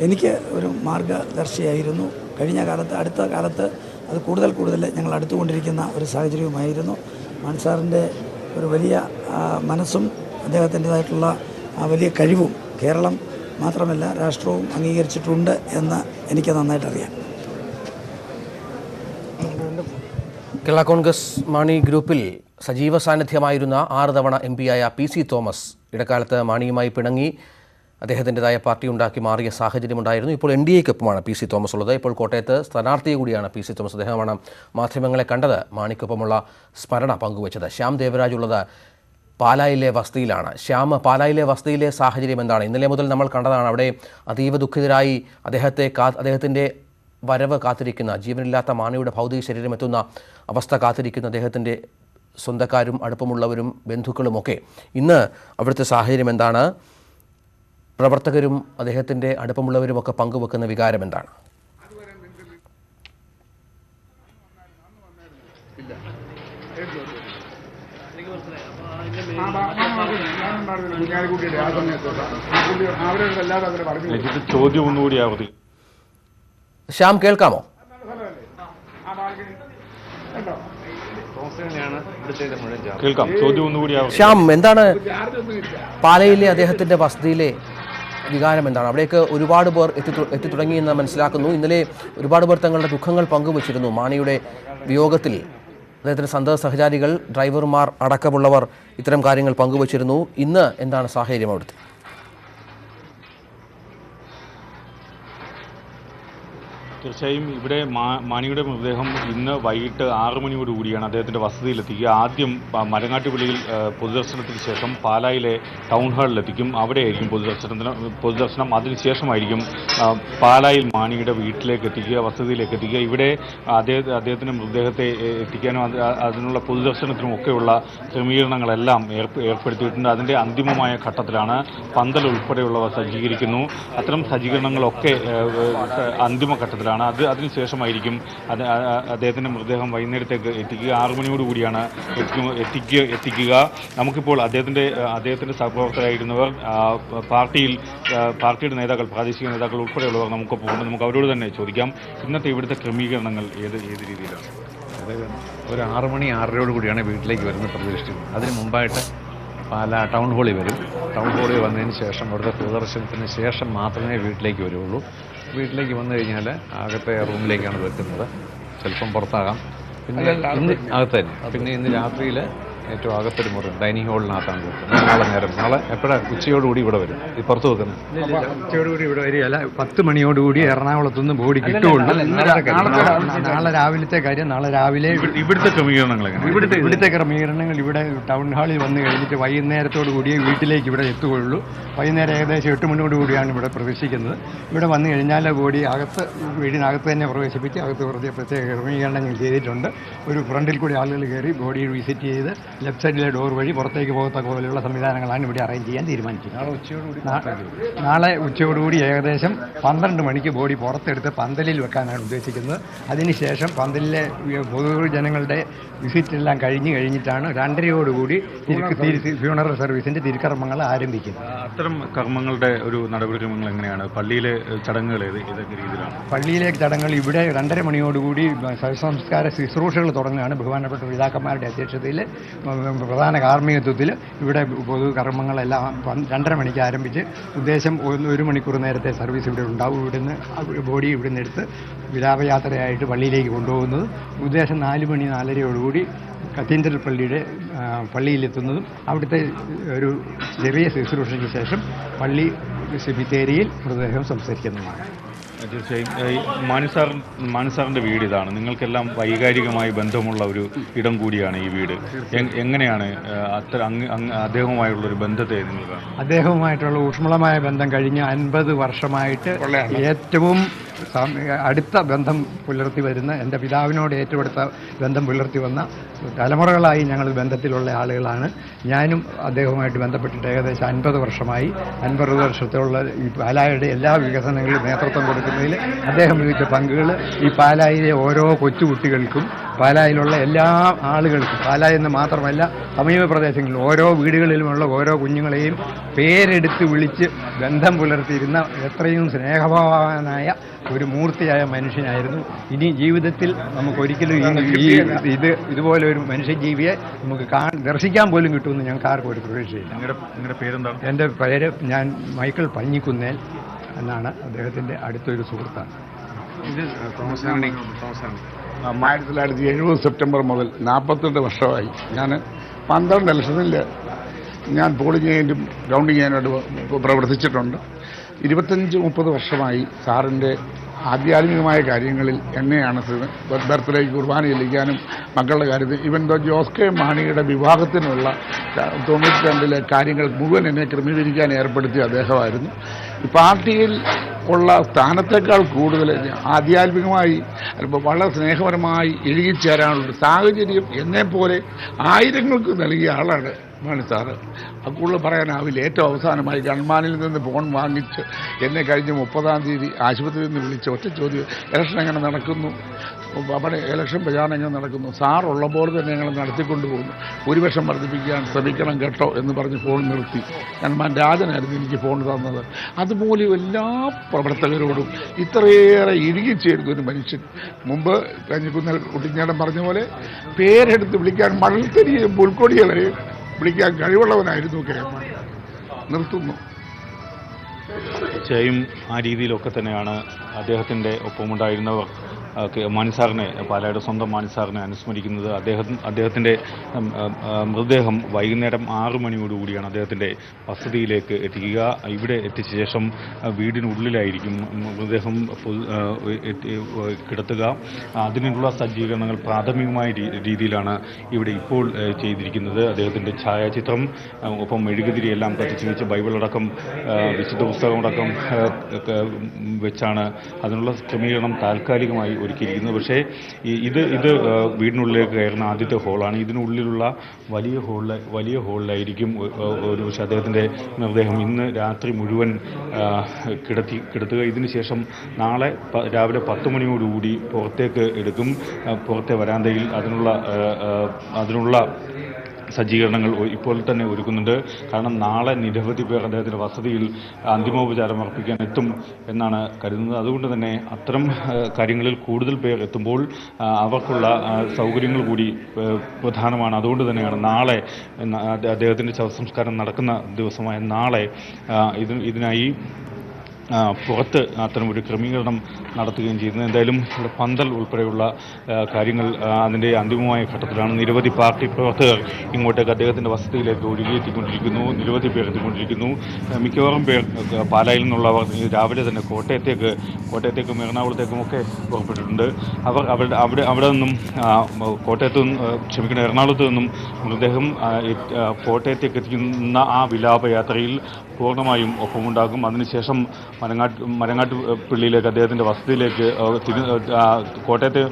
എനിക്ക് ഒരു മാർഗദർശിയായിരുന്നു. കഴിഞ്ഞ കാലത്ത്, അടുത്ത കാലത്ത് അത് കൂടുതൽ ഞങ്ങൾ അടുത്തുകൊണ്ടിരിക്കുന്ന ഒരു സാഹചര്യവുമായിരുന്നു. മാണിസാറിൻ്റെ ഒരു വലിയ മനസ്സും അദ്ദേഹത്തിൻ്റെതായിട്ടുള്ള ആ വലിയ കഴിവും കേരളം മാത്രമല്ല രാഷ്ട്രവും അംഗീകരിച്ചിട്ടുണ്ട് എന്ന് എനിക്ക് നന്നായിട്ടറിയാം. കേരള കോൺഗ്രസ് മാണി ഗ്രൂപ്പിൽ സജീവ സാന്നിധ്യമായിരുന്ന 6 തവണ MP-യായ PC തോമസ് ഇടക്കാലത്ത് മാണിയുമായി പിണങ്ങി അദ്ദേഹത്തിൻ്റെതായ പാർട്ടി ഉണ്ടാക്കി മാറിയ സാഹചര്യമുണ്ടായിരുന്നു. ഇപ്പോൾ NDA-ക്കൊപ്പമാണ് PC തോമസ് ഉള്ളത്. ഇപ്പോൾ കോട്ടയത്ത് സ്ഥാനാർത്ഥിയെ കൂടിയാണ് PC തോമസ്. അദ്ദേഹമാണ് മാധ്യമങ്ങളെ കണ്ടത്, മാണിക്കൊപ്പമുള്ള സ്മരണ പങ്കുവച്ചത്. ശ്യാം ദേവരാജ് ഉള്ളത് പാലായിലെ വസതിയിലാണ്. ശ്യാം, പാലായിലെ വസതിയിലെ സാഹചര്യം എന്താണ്? ഇന്നലെ മുതൽ നമ്മൾ കണ്ടതാണ്, അവിടെ അതീവ ദുഃഖിതരായി അദ്ദേഹത്തിൻ്റെ വരവ് കാത്തിരിക്കുന്ന, ജീവനില്ലാത്ത മാണിയുടെ ഭൗതിക ശരീരം എത്തുന്ന അവസ്ഥ കാത്തിരിക്കുന്ന അദ്ദേഹത്തിൻ്റെ സ്വന്തക്കാരും അടുപ്പമുള്ളവരും ബന്ധുക്കളുമൊക്കെ. ഇന്ന് അവിടുത്തെ സാഹചര്യം എന്താണ്? പ്രവർത്തകരും അദ്ദേഹത്തിൻ്റെ അടുപ്പമുള്ളവരുമൊക്കെ പങ്കുവെക്കുന്ന വികാരം എന്താണ്? ചോദ്യം ഒന്നുകൂടി ആവർത്തി. ശ്യാം, കേൾക്കാമോ? കേൾക്കാം. ചോദ്യം ഒന്നുകൂടി ആവർത്തി. ശ്യാം, എന്താണ് പാലയിലെ അദ്ദേഹത്തിൻ്റെ വസതിയിലെ വികാരം എന്താണ്? അവിടേക്ക് ഒരുപാട് പേർ എത്തിത്തുടങ്ങിയെന്ന് മനസ്സിലാക്കുന്നു. ഇന്നലെ ഒരുപാട് പേർ തങ്ങളുടെ ദുഃഖങ്ങൾ പങ്കുവച്ചിരുന്നു. മാണിയുടെ വിയോഗത്തിൽ അദ്ദേഹത്തിൻ്റെ സന്തത സഹചാരികൾ, ഡ്രൈവർമാർ അടക്കമുള്ളവർ ഇത്തരം കാര്യങ്ങൾ പങ്കുവച്ചിരുന്നു. ഇന്ന് എന്താണ് സാഹചര്യം അവിടുത്തെ? തീർച്ചയായും ഇവിടെ മാണിയുടെ മൃതദേഹം ഇന്ന് വൈകിട്ട് 6 മണിയോടുകൂടിയാണ് അദ്ദേഹത്തിൻ്റെ വസതിയിലെത്തിക്കുക. ആദ്യം മരങ്ങാട്ടുപള്ളിയിൽ പൊതുദർശനത്തിന് ശേഷം പാലായിലെ ടൗൺ ഹാളിലെത്തിക്കും. അവിടെയായിരിക്കും പൊതുദർശനം. അതിനുശേഷമായിരിക്കും പാലായിൽ മാണിയുടെ വീട്ടിലേക്ക് എത്തിക്കുക, വസതിയിലേക്ക് എത്തിക്കുക. ഇവിടെ അദ്ദേഹത്തിൻ്റെ മൃതദേഹത്തെ എത്തിക്കാനും അതിനുള്ള പൊതുദർശനത്തിനും ഒക്കെയുള്ള ക്രമീകരണങ്ങളെല്ലാം ഏർപ്പെടുത്തിയിട്ടുണ്ട്. അതിൻ്റെ അന്തിമമായ ഘട്ടത്തിലാണ്. പന്തൽ ഉൾപ്പെടെയുള്ളവ സജ്ജീകരിക്കുന്നു. അത്തരം സജ്ജീകരണങ്ങളൊക്കെ അന്തിമ ഘട്ടത്തിലാണ്. അതിനുശേഷമായിരിക്കും അദ്ദേഹത്തിൻ്റെ മൃതദേഹം വൈകുന്നേരത്തേക്ക് എത്തിക്കുക. 6 മണിയോടുകൂടിയാണ് എത്തിക്കുക. നമുക്കിപ്പോൾ അദ്ദേഹത്തിൻ്റെ സഹപ്രവർത്തകരായിരുന്നവർ, പാർട്ടിയുടെ നേതാക്കൾ, പ്രാദേശിക നേതാക്കൾ ഉൾപ്പെടെയുള്ളവർ നമുക്കൊപ്പം. നമുക്ക് അവരോട് തന്നെ ചോദിക്കാം, ഇന്നത്തെ ഇവിടുത്തെ ക്രമീകരണങ്ങൾ ഏത് രീതിയിലാണ്? ഒരു 6 മണി 6:30 കൂടിയാണ് വീട്ടിലേക്ക് വരുന്നത് പ്രതീക്ഷിക്കുന്നത്. അതിന് മുമ്പായിട്ട് പാലാ ടൗൺ ഹാളിൽ വരും. ടൗൺ ഹാളിൽ വന്നതിന് ശേഷം അവിടുത്തെ പൊതുദർശനത്തിന് ശേഷം മാത്രമേ വീട്ടിലേക്ക് വരുള്ളൂ. വീട്ടിലേക്ക് വന്നു കഴിഞ്ഞാൽ അകത്തെ റൂമിലേക്കാണ് വെക്കുന്നത്. ചിലപ്പം പുറത്താകാം. പിന്നെ ഇന്ന് അകത്ത് തന്നെ. പിന്നെ ഇന്ന് രാത്രിയിൽ ഏറ്റവും അകത്തൊരു മുറി ഡൈനിങ് ഹാളിനകത്താണ് വെക്കുന്നത്. നാളെ എപ്പോഴാണ്? ഉച്ചയോടുകൂടി ഇവിടെ വരും. ഈ പുറത്ത് വെക്കുന്നത് ഉച്ചയോടുകൂടി ഇവിടെ വരികയല്ല, 10 മണിയോടുകൂടി എറണാകുളത്തുനിന്ന് ബോഡി കിട്ടുകയുള്ളൂ. നാളെ രാവിലത്തെ കാര്യം. നാളെ രാവിലെ ഇവിടുത്തെ ക്രമീകരണങ്ങൾ ഇവിടുത്തെ ക്രമീകരണങ്ങൾ ഇവിടെ ടൗൺ ഹാളിൽ വന്ന് കഴിഞ്ഞിട്ട് വൈകുന്നേരത്തോടു കൂടി വീട്ടിലേക്ക് ഇവിടെ എത്തുകയുള്ളൂ. വൈകുന്നേരം ഏകദേശം 8 മണിയോടുകൂടിയാണ് ഇവിടെ പ്രവേശിക്കുന്നത്. ഇവിടെ വന്നു കഴിഞ്ഞാൽ ബോഡി വീടിനകത്ത് തന്നെ പ്രവേശിപ്പിച്ച് അകത്ത് പ്രത്യേക ക്രമീകരണങ്ങൾ ചെയ്തിട്ടുണ്ട്. ഒരു ഫ്രണ്ടിൽ കൂടി ആളുകൾ കയറി ബോഡി വിസിറ്റ് ചെയ്ത് ലെഫ്റ്റ് സൈഡിലെ ഡോർ വഴി പുറത്തേക്ക് പോകത്തക്ക പോലെയുള്ള സംവിധാനങ്ങളാണ് ഇവിടെ അറേഞ്ച് ചെയ്യാൻ തീരുമാനിച്ചിരിക്കുന്നത്. നാളെ ഉച്ചയോടുകൂടി ഏകദേശം 12 മണിക്ക് ബോഡി പുറത്തെടുത്ത് പന്തലിൽ വെക്കാനാണ് ഉദ്ദേശിക്കുന്നത്. അതിനുശേഷം പന്തലിലെ പൊതുജനങ്ങളുടെ വിസിറ്റെല്ലാം കഴിഞ്ഞിട്ടാണ് 2:30 ഫ്യൂണറൽ സർവീസിൻ്റെ തിരുക്കർമ്മങ്ങൾ ആരംഭിക്കുന്നത്. അത്തരം കർമ്മങ്ങളുടെ ഒരു നടപടിക്രമങ്ങൾ എങ്ങനെയാണ്? പള്ളിയിലെ ചടങ്ങുകൾ ഏതൊക്കെ രീതിയിലാണ്? പള്ളിയിലെ ചടങ്ങുകൾ ഇവിടെ 2:30 മണിയോടുകൂടി ശവസംസ്കാര ശുശ്രൂഷകൾ തുടങ്ങുകയാണ്. ബഹുമാനപ്പെട്ട പിതാക്കന്മാരുടെ അധ്യക്ഷതയിൽ, പ്രധാന കാർമ്മികത്വത്തിൽ ഇവിടെ പൊതുകർമ്മങ്ങളെല്ലാം 2:30 മണിക്ക് ആരംഭിച്ച് ഉദ്ദേശം 1 മണിക്കൂർ നേരത്തെ സർവീസ് ഇവിടെ ഉണ്ടാവും. ഇവിടുന്ന് ബോഡി ഇവിടുന്ന് എടുത്ത് വിലാപയാത്രയായിട്ട് പള്ളിയിലേക്ക് കൊണ്ടുപോകുന്നത്. ഉദ്ദേശം 4 മണി 4:30 കത്തീഡ്രൽ പള്ളിയിലെത്തുന്നതും അവിടുത്തെ ഒരു ചെറിയ ശുശ്രൂഷയ്ക്ക് ശേഷം പള്ളി സെമിത്തേരിയിൽ മൃതദേഹം സംസ്കരിക്കുന്നതുമാണ്. തീർച്ചയായും മാനിസാറിൻ്റെ വീട് ഇതാണ്. നിങ്ങൾക്കെല്ലാം വൈകാരികമായി ബന്ധമുള്ള ഒരു ഇടം കൂടിയാണ് ഈ വീട്. എങ്ങനെയാണ് അദ്ദേഹവുമായുള്ളൊരു ബന്ധത്തെ നിങ്ങൾ കാണുന്നത്? അദ്ദേഹവുമായിട്ടുള്ള ഊഷ്മളമായ ബന്ധം കഴിഞ്ഞ 50 വർഷമായിട്ട് ഏറ്റവും അടുത്ത ബന്ധം പുലർത്തി വരുന്ന, എൻ്റെ പിതാവിനോട് ഏറ്റവും അടുത്ത ബന്ധം പുലർത്തി വന്ന തലമുറകളായി ഞങ്ങൾ ബന്ധത്തിലുള്ള ആളുകളാണ്. ഞാനും അദ്ദേഹവുമായിട്ട് ബന്ധപ്പെട്ടിട്ട് ഏകദേശം 50 വർഷമായി. 50 വർഷത്തോളം ഈ പാലായുടെ എല്ലാ വികസനങ്ങളിലും നേതൃത്വം കൊടുക്കുന്നതിൽ അദ്ദേഹം വഹിച്ച പങ്കുകൾ ഈ പാലായിലെ ഓരോ കൊച്ചുകുട്ടികൾക്കും, പാലായിലുള്ള എല്ലാ ആളുകൾക്കും, പാലായിൽ നിന്ന് മാത്രമല്ല സമീപ പ്രദേശങ്ങളിൽ ഓരോ വീടുകളിലുമുള്ള ഓരോ കുഞ്ഞുങ്ങളെയും പേരെടുത്ത് വിളിച്ച് ബന്ധം പുലർത്തിയിരുന്ന എത്രയും സ്നേഹഭാവനായ ഒരു മൂർത്തിയായ മനുഷ്യനായിരുന്നു. ഇനി ജീവിതത്തിൽ നമുക്കൊരിക്കലും ഇതുപോലെ ഒരു മനുഷ്യജീവിയെ നമുക്ക് ദർശിക്കാൻ പോലും കിട്ടുമെന്ന് ഞങ്ങൾക്ക് ആർക്കും ഒരു പ്രതീക്ഷയില്ല. നിങ്ങളുടെ പേരെന്താണ്? എൻ്റെ പേര് മൈക്കിൾ പഞ്ഞിക്കുന്നേൽ എന്നാണ്. അദ്ദേഹത്തിൻ്റെ അടുത്തൊരു സുഹൃത്താണ്. ഇത് തോമസ് ആന്റണി. 1970 സെപ്റ്റംബർ മുതൽ 42 വർഷമായി ഞാൻ 12 ഇലക്ഷനിൽ ഞാൻ പോളിംഗ് ഏജൻറ്റും ഗ്രൗണ്ടിങ് ഏജൻറ്റായിട്ട് പ്രവർത്തിച്ചിട്ടുണ്ട്. 25-30 വർഷമായി സാറിൻ്റെ ആധ്യാത്മികമായ കാര്യങ്ങളിൽ എന്നെയാണ് ബർത്ത്ഡേക്ക് കുർബാന ചെല്ലിക്കാനും മക്കളുടെ കാര്യത്തിൽ, ഇവൻ ജോസ് കെ മാണിയുടെ വിവാഹത്തിനുള്ള 92 കാര്യങ്ങൾ മുഴുവൻ എന്നെ ക്രമീകരിക്കാൻ ഏർപ്പെടുത്തിയ അദ്ദേഹമായിരുന്നു. ഈ പാർട്ടിയിൽ ഉള്ള സ്ഥാനത്തേക്കാൾ കൂടുതൽ ആധ്യാത്മികമായി വളരെ സ്നേഹപരമായി ഇഴുകിച്ചേരാനുള്ള സാഹചര്യം എന്നെപ്പോലെ ആയിരങ്ങൾക്ക് നൽകിയ ആളാണ് മാണി സാറ്. കൂടുതൽ പറയാനാവില്ല. ഏറ്റവും അവസാനമായി ഗവൺമാനിൽ നിന്ന് ഫോൺ വാങ്ങിച്ച് എന്നെ കഴിഞ്ഞ 30-ാം തീയതി ആശുപത്രിയിൽ നിന്ന് വിളിച്ച് ഒറ്റ ചോദ്യം, ഇലക്ഷൻ എങ്ങനെ നടക്കുന്നു, അവിടെ ഇലക്ഷൻ പ്രചാരണം എങ്ങനെ നടക്കുന്നു, സാറുള്ള പോലെ തന്നെ ഞങ്ങൾ നടത്തിക്കൊണ്ടു പോകുന്നു, ഭൂരിപക്ഷം വർദ്ധിപ്പിക്കാൻ ശ്രമിക്കണം കേട്ടോ എന്ന് പറഞ്ഞ് ഫോൺ നിർത്തി. ഗവൺമാൻ രാജനായിരുന്നു എനിക്ക് ഫോൺ തന്നത്. അതുപോലെ എല്ലാ പ്രവർത്തകരോടും ഇത്രയേറെ ഇഴുകിച്ചേരുന്ന ഒരു മനുഷ്യൻ. മുമ്പ് കഞ്ഞിക്കുന്നൽ കുട്ടിഞ്ഞേടം പറഞ്ഞ പോലെ പേരെടുത്ത് വിളിക്കാൻ മഴൽത്തരിയെയും പുൽക്കൊടികളെയും വിളിക്കാൻ കഴിവുള്ളവനായിരുന്നു കെ. നിർത്തുന്നു. തീർച്ചയായും ആ രീതിയിലൊക്കെ തന്നെയാണ് അദ്ദേഹത്തിൻ്റെ ഒപ്പമുണ്ടായിരുന്നവർ മാണി സാറിനെ, പാലായുടെ സ്വന്തം മാണി സാറിനെ അനുസ്മരിക്കുന്നത്. അദ്ദേഹത്തിൻ്റെ മൃതദേഹം വൈകുന്നേരം 6 മണിയോടുകൂടിയാണ് അദ്ദേഹത്തിൻ്റെ വസതിയിലേക്ക് എത്തിക്കുക. ഇവിടെ എത്തിച്ച ശേഷം വീടിനുള്ളിലായിരിക്കും മൃതദേഹം കിടത്തുക. അതിനുള്ള സജ്ജീകരണങ്ങൾ പ്രാഥമികമായ രീതിയിലാണ് ഇവിടെ ഇപ്പോൾ ചെയ്തിരിക്കുന്നത്. അദ്ദേഹത്തിൻ്റെ ഛായാചിത്രം, ഒപ്പം മെഴുകുതിരിയെല്ലാം കത്തിച്ച് വെച്ച് ബൈബിളടക്കം വിശുദ്ധ പുസ്തകമടക്കം വെച്ചാണ് അതിനുള്ള ക്രമീകരണം താൽക്കാലികമായി ഒരുക്കിയിരിക്കുന്നത്. പക്ഷേ ഇത് വീടിനുള്ളിലേക്ക് കയറുന്ന ആദ്യത്തെ ഹോളാണ്. ഇതിനുള്ളിലുള്ള വലിയ ഹോളിലായിരിക്കും ഒരു പക്ഷേ അദ്ദേഹത്തിൻ്റെ മൃതദേഹം ഇന്ന് രാത്രി മുഴുവൻ കിടത്തുക. ഇതിനുശേഷം നാളെ രാവിലെ 10 മണിയോടുകൂടി പുറത്തേക്ക് എടുക്കും. പുറത്തെ വരാന്തയിൽ അതിനുള്ള സജ്ജീകരണങ്ങൾ ഇപ്പോൾ തന്നെ ഒരുക്കുന്നുണ്ട്. കാരണം നാളെ നിരവധി പേർ അദ്ദേഹത്തിൻ്റെ വസതിയിൽ അന്തിമോപചാരം അർപ്പിക്കാൻ എത്തും എന്നാണ് കരുതുന്നത്. അതുകൊണ്ട് തന്നെ അത്തരം കാര്യങ്ങളിൽ കൂടുതൽ പേർ എത്തുമ്പോൾ അവർക്കുള്ള സൗകര്യങ്ങൾ കൂടി പ്രധാനമാണ്. അതുകൊണ്ട് തന്നെയാണ് നാളെ അദ്ദേഹത്തിൻ്റെ ശവസംസ്കാരം നടക്കുന്ന ദിവസമായ നാളെ ഇതിനായി പുറത്ത് അത്തരമൊരു ക്രമീകരണം നടത്തുകയും ചെയ്യുന്നത്. എന്തായാലും ഇവിടെ പന്തൽ ഉൾപ്പെടെയുള്ള കാര്യങ്ങൾ അതിൻ്റെ അന്തിമമായ ഘട്ടത്തിലാണ്. നിരവധി പാർട്ടി പ്രവർത്തകർ ഇങ്ങോട്ടേക്ക് അദ്ദേഹത്തിൻ്റെ വസതിയിലേക്ക് ഒഴുകിയെത്തിക്കൊണ്ടിരിക്കുന്നു. നിരവധി പേർ എത്തിക്കൊണ്ടിരിക്കുന്നു. മിക്കവാറും പേർ പാലായിൽ നിന്നുള്ളവർ രാവിലെ തന്നെ കോട്ടയത്തേക്കും എറണാകുളത്തേക്കും ഒക്കെ പുറപ്പെട്ടിട്ടുണ്ട്. അവർ അവിടെ നിന്നും എറണാകുളത്ത് നിന്നും മൃതദേഹം കോട്ടയത്തേക്ക് എത്തിക്കുന്ന ആ വിലാപയാത്രയിൽ പൂർണ്ണമായും ഒപ്പമുണ്ടാകും. അതിനുശേഷം മരങ്ങാട്ട് പള്ളിയിലേക്ക് അദ്ദേഹത്തിൻ്റെ വസതിയിലേക്ക് കോട്ടയത്തെ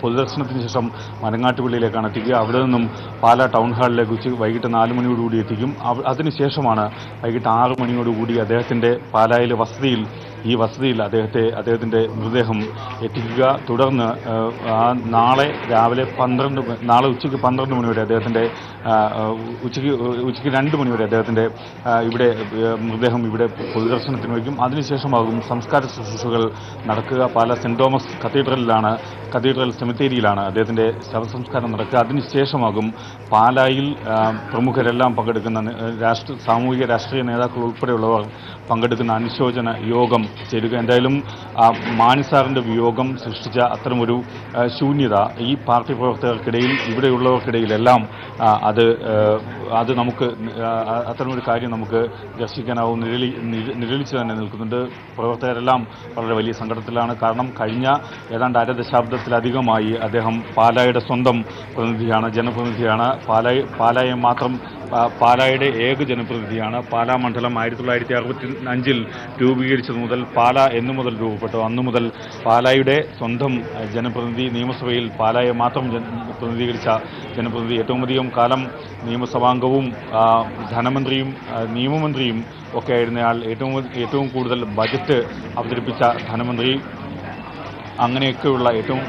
പൊതുദർശനത്തിന് ശേഷം മരങ്ങാട്ടുപള്ളിയിലേക്കാണ് എത്തിക്കുക. അവിടെ നിന്നും പാലാ ടൗൺ ഹാളിലേക്ക് വൈകിട്ട് 4 മണിയോടുകൂടി എത്തിക്കും. അതിനുശേഷമാണ് വൈകിട്ട് 6 മണിയോടുകൂടി അദ്ദേഹത്തിൻ്റെ പാലായിലെ വസതിയിൽ അദ്ദേഹത്തിൻ്റെ മൃതദേഹം എത്തിക്കുക. തുടർന്ന് നാളെ ഉച്ചയ്ക്ക് 12 മണിവരെ അദ്ദേഹത്തിൻ്റെ ഉച്ചയ്ക്ക് 2 മണിവരെ അദ്ദേഹത്തിൻ്റെ മൃതദേഹം ഇവിടെ പൊതുദർശനത്തിന് വയ്ക്കും. അതിനുശേഷമാകും സംസ്കാര ശുശ്രൂഷകൾ നടക്കുക. പാലാ സെൻറ് തോമസ് കത്തീഡ്രൽ സെമിത്തേരിയിലാണ് അദ്ദേഹത്തിൻ്റെ ശവസംസ്കാരം നടക്കുക. അതിനുശേഷമാകും പാലായിൽ പ്രമുഖരെല്ലാം പങ്കെടുക്കുന്ന സാമൂഹിക രാഷ്ട്രീയ നേതാക്കൾ ഉൾപ്പെടെയുള്ളവർ പങ്കെടുക്കുന്ന അനുശോചന യോഗം ചേരുക. എന്തായാലും മാണി സാറിൻ്റെ വിയോഗം സൃഷ്ടിച്ച അത്തരമൊരു ശൂന്യത ഈ പാർട്ടി പ്രവർത്തകർക്കിടയിൽ, ഇവിടെയുള്ളവർക്കിടയിലെല്ലാം അത് നമുക്ക് അത്തരമൊരു കാര്യം നമുക്ക് ദർശിക്കാനാവും. നിഴലിച്ച് തന്നെ നിൽക്കുന്നുണ്ട്. പ്രവർത്തകരെല്ലാം വളരെ വലിയ സങ്കടത്തിലാണ്. കാരണം കഴിഞ്ഞ ഏതാണ്ട് അരദശാബ്ദത്തിലധികമായി അദ്ദേഹം പാലായുടെ സ്വന്തം പ്രതിനിധിയാണ്, ജനപ്രതിനിധിയാണ്. പാലായുടെ ഏക ജനപ്രതിനിധിയാണ്. പാലാ മണ്ഡലം 1965 രൂപീകരിച്ചത് മുതൽ പാലാ എന്നു മുതൽ രൂപപ്പെട്ടു. അന്നു മുതൽ പാലായുടെ സ്വന്തം ജനപ്രതിനിധി, നിയമസഭയിൽ പാലായെ മാത്രം പ്രതിനിധീകരിച്ച ജനപ്രതിനിധി, ഏറ്റവും അധികം കാലം നിയമസഭാംഗവും ധനമന്ത്രിയും നിയമമന്ത്രിയും ഒക്കെ ആയിരുന്നയാൾ, ഏറ്റവും കൂടുതൽ ബജറ്റ് അവതരിപ്പിച്ച ധനമന്ത്രി, അങ്ങനെയൊക്കെയുള്ള ഏറ്റവും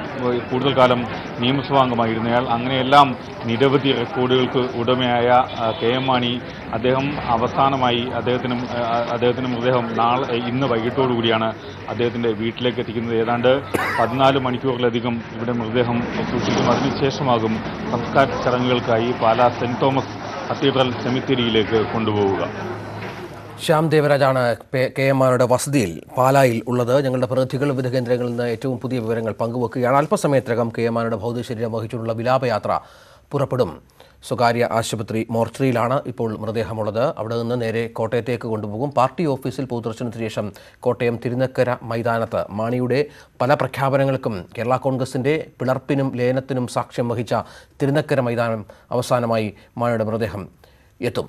കൂടുതൽ കാലം നിയമസഭാംഗമായിരുന്നയാൾ, അങ്ങനെയെല്ലാം നിരവധി റെക്കോർഡുകൾക്ക് ഉടമയായ KM മാണി അദ്ദേഹം അവസാനമായി അദ്ദേഹത്തിന് മൃതദേഹം ഇന്ന് വൈകിട്ടോടുകൂടിയാണ് അദ്ദേഹത്തിൻ്റെ വീട്ടിലേക്ക് എത്തിക്കുന്നത്. ഏതാണ്ട് 14 മണിക്കൂറിലധികം ഇവിടെ മൃതദേഹം സൂക്ഷിക്കും. അതിനുശേഷമാകും സംസ്കാര ചടങ്ങുകൾക്കായി പാലാ സെൻറ് തോമസ് കത്തീഡ്രൽ സെമിത്തേരിയിലേക്ക് കൊണ്ടുപോവുക. ശ്യാം ദേവരാജാണ് KM മാണിയുടെ വസതിയിൽ പാലായിൽ ഉള്ളത്. ഞങ്ങളുടെ പ്രതിനിധികൾ വിവിധ കേന്ദ്രങ്ങളിൽ നിന്ന് ഏറ്റവും പുതിയ വിവരങ്ങൾ പങ്കുവെക്കുകയാണ്. അല്പസമയത്തിനകം KM മാണിയുടെ ഭൗതികശരീരം വഹിച്ചുള്ള വിലാപയാത്ര പുറപ്പെടും. സ്വകാര്യ ആശുപത്രി മോർച്ചറിയിലാണ് ഇപ്പോൾ മൃതദേഹമുള്ളത്. അവിടെ നിന്ന് നേരെ കോട്ടയത്തേക്ക് കൊണ്ടുപോകും. പാർട്ടി ഓഫീസിൽ പൊതുദർശനത്തിന് ശേഷം കോട്ടയം തിരുനക്കര മൈതാനത്ത് മാണിയുടെ പല പ്രഖ്യാപനങ്ങൾക്കും കേരള കോൺഗ്രസിൻ്റെ പിളർപ്പിനും ലയനത്തിനും സാക്ഷ്യം വഹിച്ച തിരുനക്കര മൈതാനം അവസാനമായി മാണിയുടെ മൃതദേഹം എത്തും.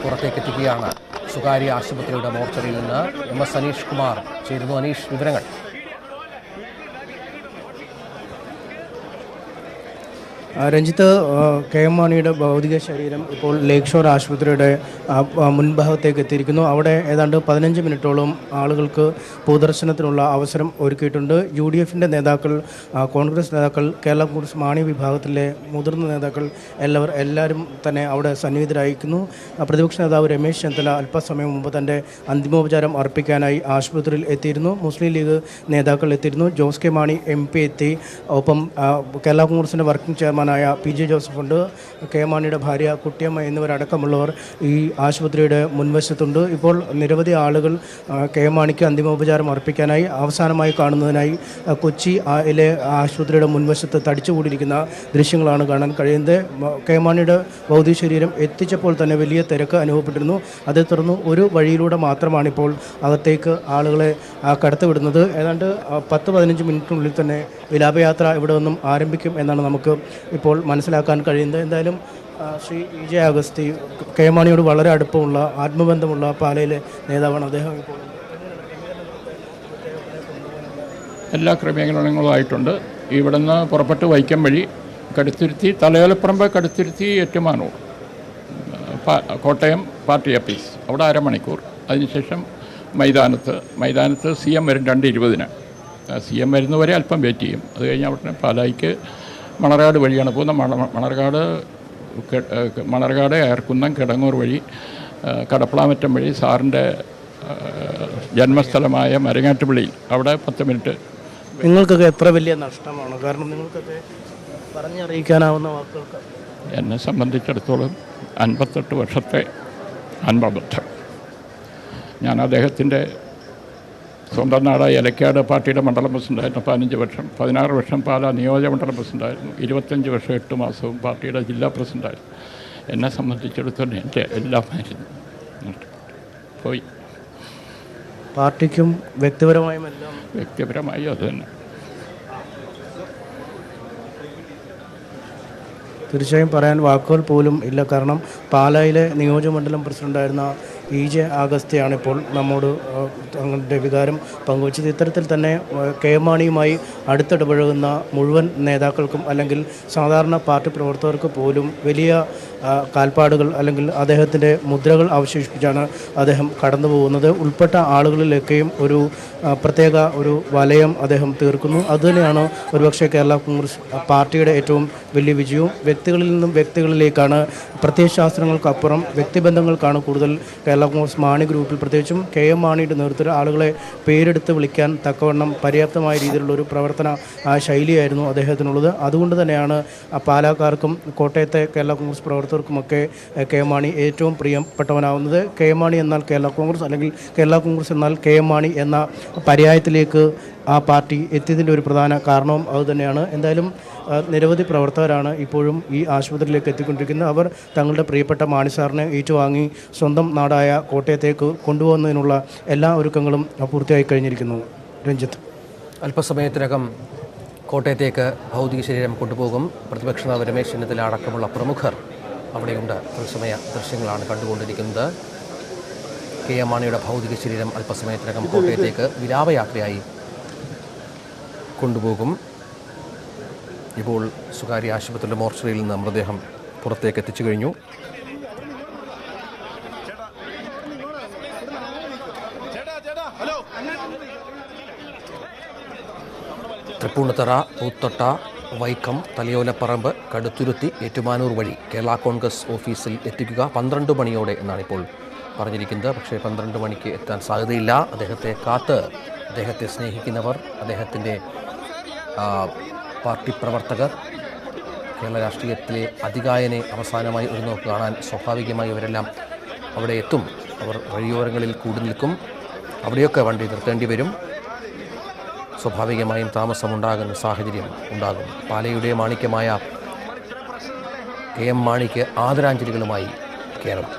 പുറത്തേക്ക് എത്തിക്കുകയാണ് സ്വകാര്യ ആശുപത്രിയുടെ മോർച്ചറിയിൽ നിന്ന് MS അനീഷ് കുമാർ ചേരുന്നു. അനീഷ്, വിവരങ്ങൾ. രഞ്ജിത്ത്, KM മാണിയുടെ ഭൗതിക ശരീരം ഇപ്പോൾ ലേക്ക് ഷോർ ആശുപത്രിയുടെ മുൻഭാഗത്തേക്ക് എത്തിയിരിക്കുന്നു. അവിടെ ഏതാണ്ട് 15 മിനിറ്റോളം ആളുകൾക്ക് പൊതുദർശനത്തിനുള്ള അവസരം ഒരുക്കിയിട്ടുണ്ട്. UDFൻ്റെ നേതാക്കൾ, കോൺഗ്രസ് നേതാക്കൾ, കേരള കോൺഗ്രസ് മാണി വിഭാഗത്തിലെ മുതിർന്ന നേതാക്കൾ എല്ലാവരും തന്നെ അവിടെ സന്നിഹിതരായിരിക്കുന്നു. പ്രതിപക്ഷ നേതാവ് രമേശ് ചെന്നിത്തല അല്പസമയം മുമ്പ് തൻ്റെ അന്തിമോപചാരം അർപ്പിക്കാനായി ആശുപത്രിയിൽ എത്തിയിരുന്നു. മുസ്ലിം ലീഗ് നേതാക്കൾ എത്തിയിരുന്നു. ജോസ് കെ മാണി MP എത്തി. ഒപ്പം കേരള കോൺഗ്രസിൻ്റെ വർക്കിംഗ് ചെയർമാൻ ചെയർമാനായ PJ ജോസഫുണ്ട്, കെ മാണിയുടെ ഭാര്യ കുട്ടിയമ്മ എന്നിവരടക്കമുള്ളവർ ഈ ആശുപത്രിയുടെ മുൻവശത്തുണ്ട്. ഇപ്പോൾ നിരവധി ആളുകൾ കെ മാണിക്ക് അന്തിമോപചാരം അർപ്പിക്കാനായി അവസാനമായി കാണുന്നതിനായി കൊച്ചിയിലെ ആശുപത്രിയുടെ മുൻവശത്ത് തടിച്ചുകൂടിയിരിക്കുന്ന ദൃശ്യങ്ങളാണ് കാണാൻ കഴിയുന്നത്. കെ മാണിയുടെ ഭൗതിക ശരീരം എത്തിച്ചപ്പോൾ തന്നെ വലിയ തിരക്ക് അനുഭവപ്പെട്ടിരുന്നു. അതേ തുടർന്ന് ഒരു വഴിയിലൂടെ മാത്രമാണ് ഇപ്പോൾ അകത്തേക്ക് ആളുകളെ കടത്തിവിടുന്നത്. ഏതാണ്ട് 10-15 മിനിറ്റിനുള്ളിൽ തന്നെ വിലാപയാത്ര ഇവിടെ നിന്നും ആരംഭിക്കും എന്നാണ് നമുക്ക് ഇപ്പോൾ മനസ്സിലാക്കാൻ കഴിയുന്നത്. എന്തായാലും ശ്രീ EJ അഗസ്തി കെ മാണിയോട് വളരെ അടുപ്പമുള്ള ആത്മബന്ധമുള്ള പാലയിലെ നേതാവാണ്. അദ്ദേഹം ഇപ്പോൾ എല്ലാ ക്രമീകരണങ്ങളുമായിട്ടുണ്ട്. ഇവിടുന്ന് പുറപ്പെട്ട് വൈക്കം വഴി കടുത്തുരുത്തി, തലയോലപ്പറമ്പ്, കടുത്തുരുത്തി, ഏറ്റുമാനൂർ, കോട്ടയം പാർട്ടി ഓഫീസ്, അവിടെ അരമണിക്കൂർ. അതിനുശേഷം മൈതാനത്ത് CM വരും 2:20. CM വരുന്നവരെ അല്പം വെയിറ്റ് ചെയ്യും. അത് കഴിഞ്ഞ് അവിടെ പാലായിക്ക് മണർകാട് വഴിയാണ് പോകുന്നത്. മണർകാട് ഏർക്കുന്നം, കിടങ്ങൂർ വഴി, കടപ്പളാമറ്റം വഴി സാറിൻ്റെ ജന്മസ്ഥലമായ മരങ്ങാട്ടുപള്ളിയിൽ അവിടെ 10 മിനിറ്റ്. നിങ്ങൾക്കൊക്കെ എത്ര വലിയ നഷ്ടമാണ്? കാരണം നിങ്ങൾക്കൊക്കെ പറഞ്ഞറിയിക്കാനാവുന്ന വാക്കുകൾക്ക്. എന്നെ സംബന്ധിച്ചിടത്തോളം 58 വർഷത്തെ അൻപബദ്ധം. ഞാൻ അദ്ദേഹത്തിൻ്റെ സ്വന്തം നാടായ എലക്കാട് പാർട്ടിയുടെ മണ്ഡലം പ്രസിഡൻ്റായിരുന്നു 15 വർഷം. 16 വർഷം പാലാ നിയോജക മണ്ഡലം പ്രസിഡൻ്റായിരുന്നു. 25 വർഷം 8 മാസവും പാർട്ടിയുടെ ജില്ലാ പ്രസിഡൻ്റായിരുന്നു. എന്നെ സംബന്ധിച്ചിടത്തോളം എൻ്റെ എല്ലാമായിരുന്നു പോയി. പാർട്ടിക്കും വ്യക്തിപരമായും എല്ലാം. വ്യക്തിപരമായി അത് തന്നെ. തീർച്ചയായും പറയാൻ വാക്കുകൾ പോലും ഇല്ല. കാരണം പാലായിലെ നിയോജകമണ്ഡലം പ്രസിഡൻ്റായിരുന്ന EJ അഗസ്തിയാണിപ്പോൾ നമ്മോട് തങ്ങളുടെ വികാരം പങ്കുവച്ചത്. ഇത്തരത്തിൽ തന്നെ കെ മാണിയുമായി അടുത്തിടപഴകുന്ന മുഴുവൻ നേതാക്കൾക്കും അല്ലെങ്കിൽ സാധാരണ പാർട്ടി പ്രവർത്തകർക്ക് പോലും വലിയ കാൽപ്പാടുകൾ അല്ലെങ്കിൽ അദ്ദേഹത്തിൻ്റെ മുദ്രകൾ അവശേഷിപ്പിച്ചാണ് അദ്ദേഹം കടന്നു പോകുന്നത്. ഉൾപ്പെട്ട ആളുകളിലൊക്കെയും ഒരു പ്രത്യേക ഒരു വലയം അദ്ദേഹം തീർക്കുന്നു. അതുതന്നെയാണ് ഒരുപക്ഷെ കേരള കോൺഗ്രസ് പാർട്ടിയുടെ ഏറ്റവും വലിയ വിജയവും. വ്യക്തികളിൽ നിന്നും വ്യക്തികളിലേക്കാണ്, പ്രത്യയശാസ്ത്രങ്ങൾക്കപ്പുറം വ്യക്തിബന്ധങ്ങൾക്കാണ് കൂടുതൽ കേരള കോൺഗ്രസ് മാണി ഗ്രൂപ്പിൽ, പ്രത്യേകിച്ചും KM മാണിയുടെ നേതൃത്വത്തിൽ ആളുകളെ പേരെടുത്ത് വിളിക്കാൻ തക്കവണ്ണം പര്യാപ്തമായ രീതിയിലുള്ള ഒരു പ്രവർത്തന ശൈലിയായിരുന്നു അദ്ദേഹത്തിനുള്ളത്. അതുകൊണ്ട് തന്നെയാണ് പാലാക്കാർക്കും കോട്ടയത്തെ കേരള കോൺഗ്രസ് പ്രവർത്തകർക്കുമൊക്കെ KM മാണി ഏറ്റവും പ്രിയപ്പെട്ടവനാവുന്നത്. KM മാണി എന്നാൽ കേരള കോൺഗ്രസ്, അല്ലെങ്കിൽ കേരള കോൺഗ്രസ് എന്നാൽ KM മാണി എന്ന പര്യായത്തിലേക്ക് ആ പാർട്ടി എത്തിയതിൻ്റെ ഒരു പ്രധാന കാരണവും അതുതന്നെയാണ്. എന്തായാലും നിരവധി പ്രവർത്തകരാണ് ഇപ്പോഴും ഈ ആശുപത്രിയിലേക്ക് എത്തിക്കൊണ്ടിരിക്കുന്നത്. അവർ തങ്ങളുടെ പ്രിയപ്പെട്ട മാണി സാറിനെ ഏറ്റുവാങ്ങി സ്വന്തം നാടായ കോട്ടയത്തേക്ക് കൊണ്ടുപോകുന്നതിനുള്ള എല്ലാ ഒരുക്കങ്ങളും പൂർത്തിയായി കഴിഞ്ഞിരിക്കുന്നു. രഞ്ജിത്ത്, അല്പസമയത്തിനകം കോട്ടയത്തേക്ക് ഭൗതിക ശരീരം കൊണ്ടുപോകും. പ്രതിപക്ഷ നേതാവ് രമേശ് ചെന്നിത്തല അടക്കമുള്ള പ്രമുഖർ അവിടെയുണ്ട്. തത്സമയ ദൃശ്യങ്ങളാണ് കണ്ടുകൊണ്ടിരിക്കുന്നത്. KM മാണിയുടെ ഭൗതിക ശരീരം അല്പസമയത്തിനകം കോട്ടയത്തേക്ക് വിലാപയാത്രയായി കൊണ്ടുപോകും. ഇപ്പോൾ സ്വകാര്യ ആശുപത്രിയുടെ മോർച്ചറിയിൽ നിന്ന് മൃതദേഹം പുറത്തേക്ക് എത്തിച്ചു കഴിഞ്ഞു. തൃപ്പൂണിത്തറ, പൂത്തൊട്ട, വൈക്കം, തലയോലപ്പറമ്പ്, കടുത്തുരുത്തി, ഏറ്റുമാനൂർ വഴി കേരള കോൺഗ്രസ് ഓഫീസിൽ എത്തിക്കുക 12 മണിയോടെ എന്നാണ് ഇപ്പോൾ പറഞ്ഞിരിക്കുന്നത്. പക്ഷേ 12 മണിക്ക് എത്താൻ സാധ്യതയില്ല. അദ്ദേഹത്തെ സ്നേഹിക്കുന്നവർ, അദ്ദേഹത്തിൻ്റെ പാർട്ടി പ്രവർത്തകർ, കേരള രാഷ്ട്രീയത്തിലെ അതികായനെ അവസാനമായി ഒരു നോക്ക് കാണാൻ സ്വാഭാവികമായി അവരെല്ലാം അവിടെ എത്തും. അവർ വഴിയോരങ്ങളിൽ കൂടി നിൽക്കും. അവിടെയൊക്കെ വണ്ടി നിർത്തേണ്ടി വരും. സ്വാഭാവികമായും താമസമുണ്ടാകുന്ന സാഹചര്യം ഉണ്ടാകും. പാലയുടെ മാണിക്യമായ KM മാണിക്ക് ആദരാഞ്ജലികളുമായി കേരളം.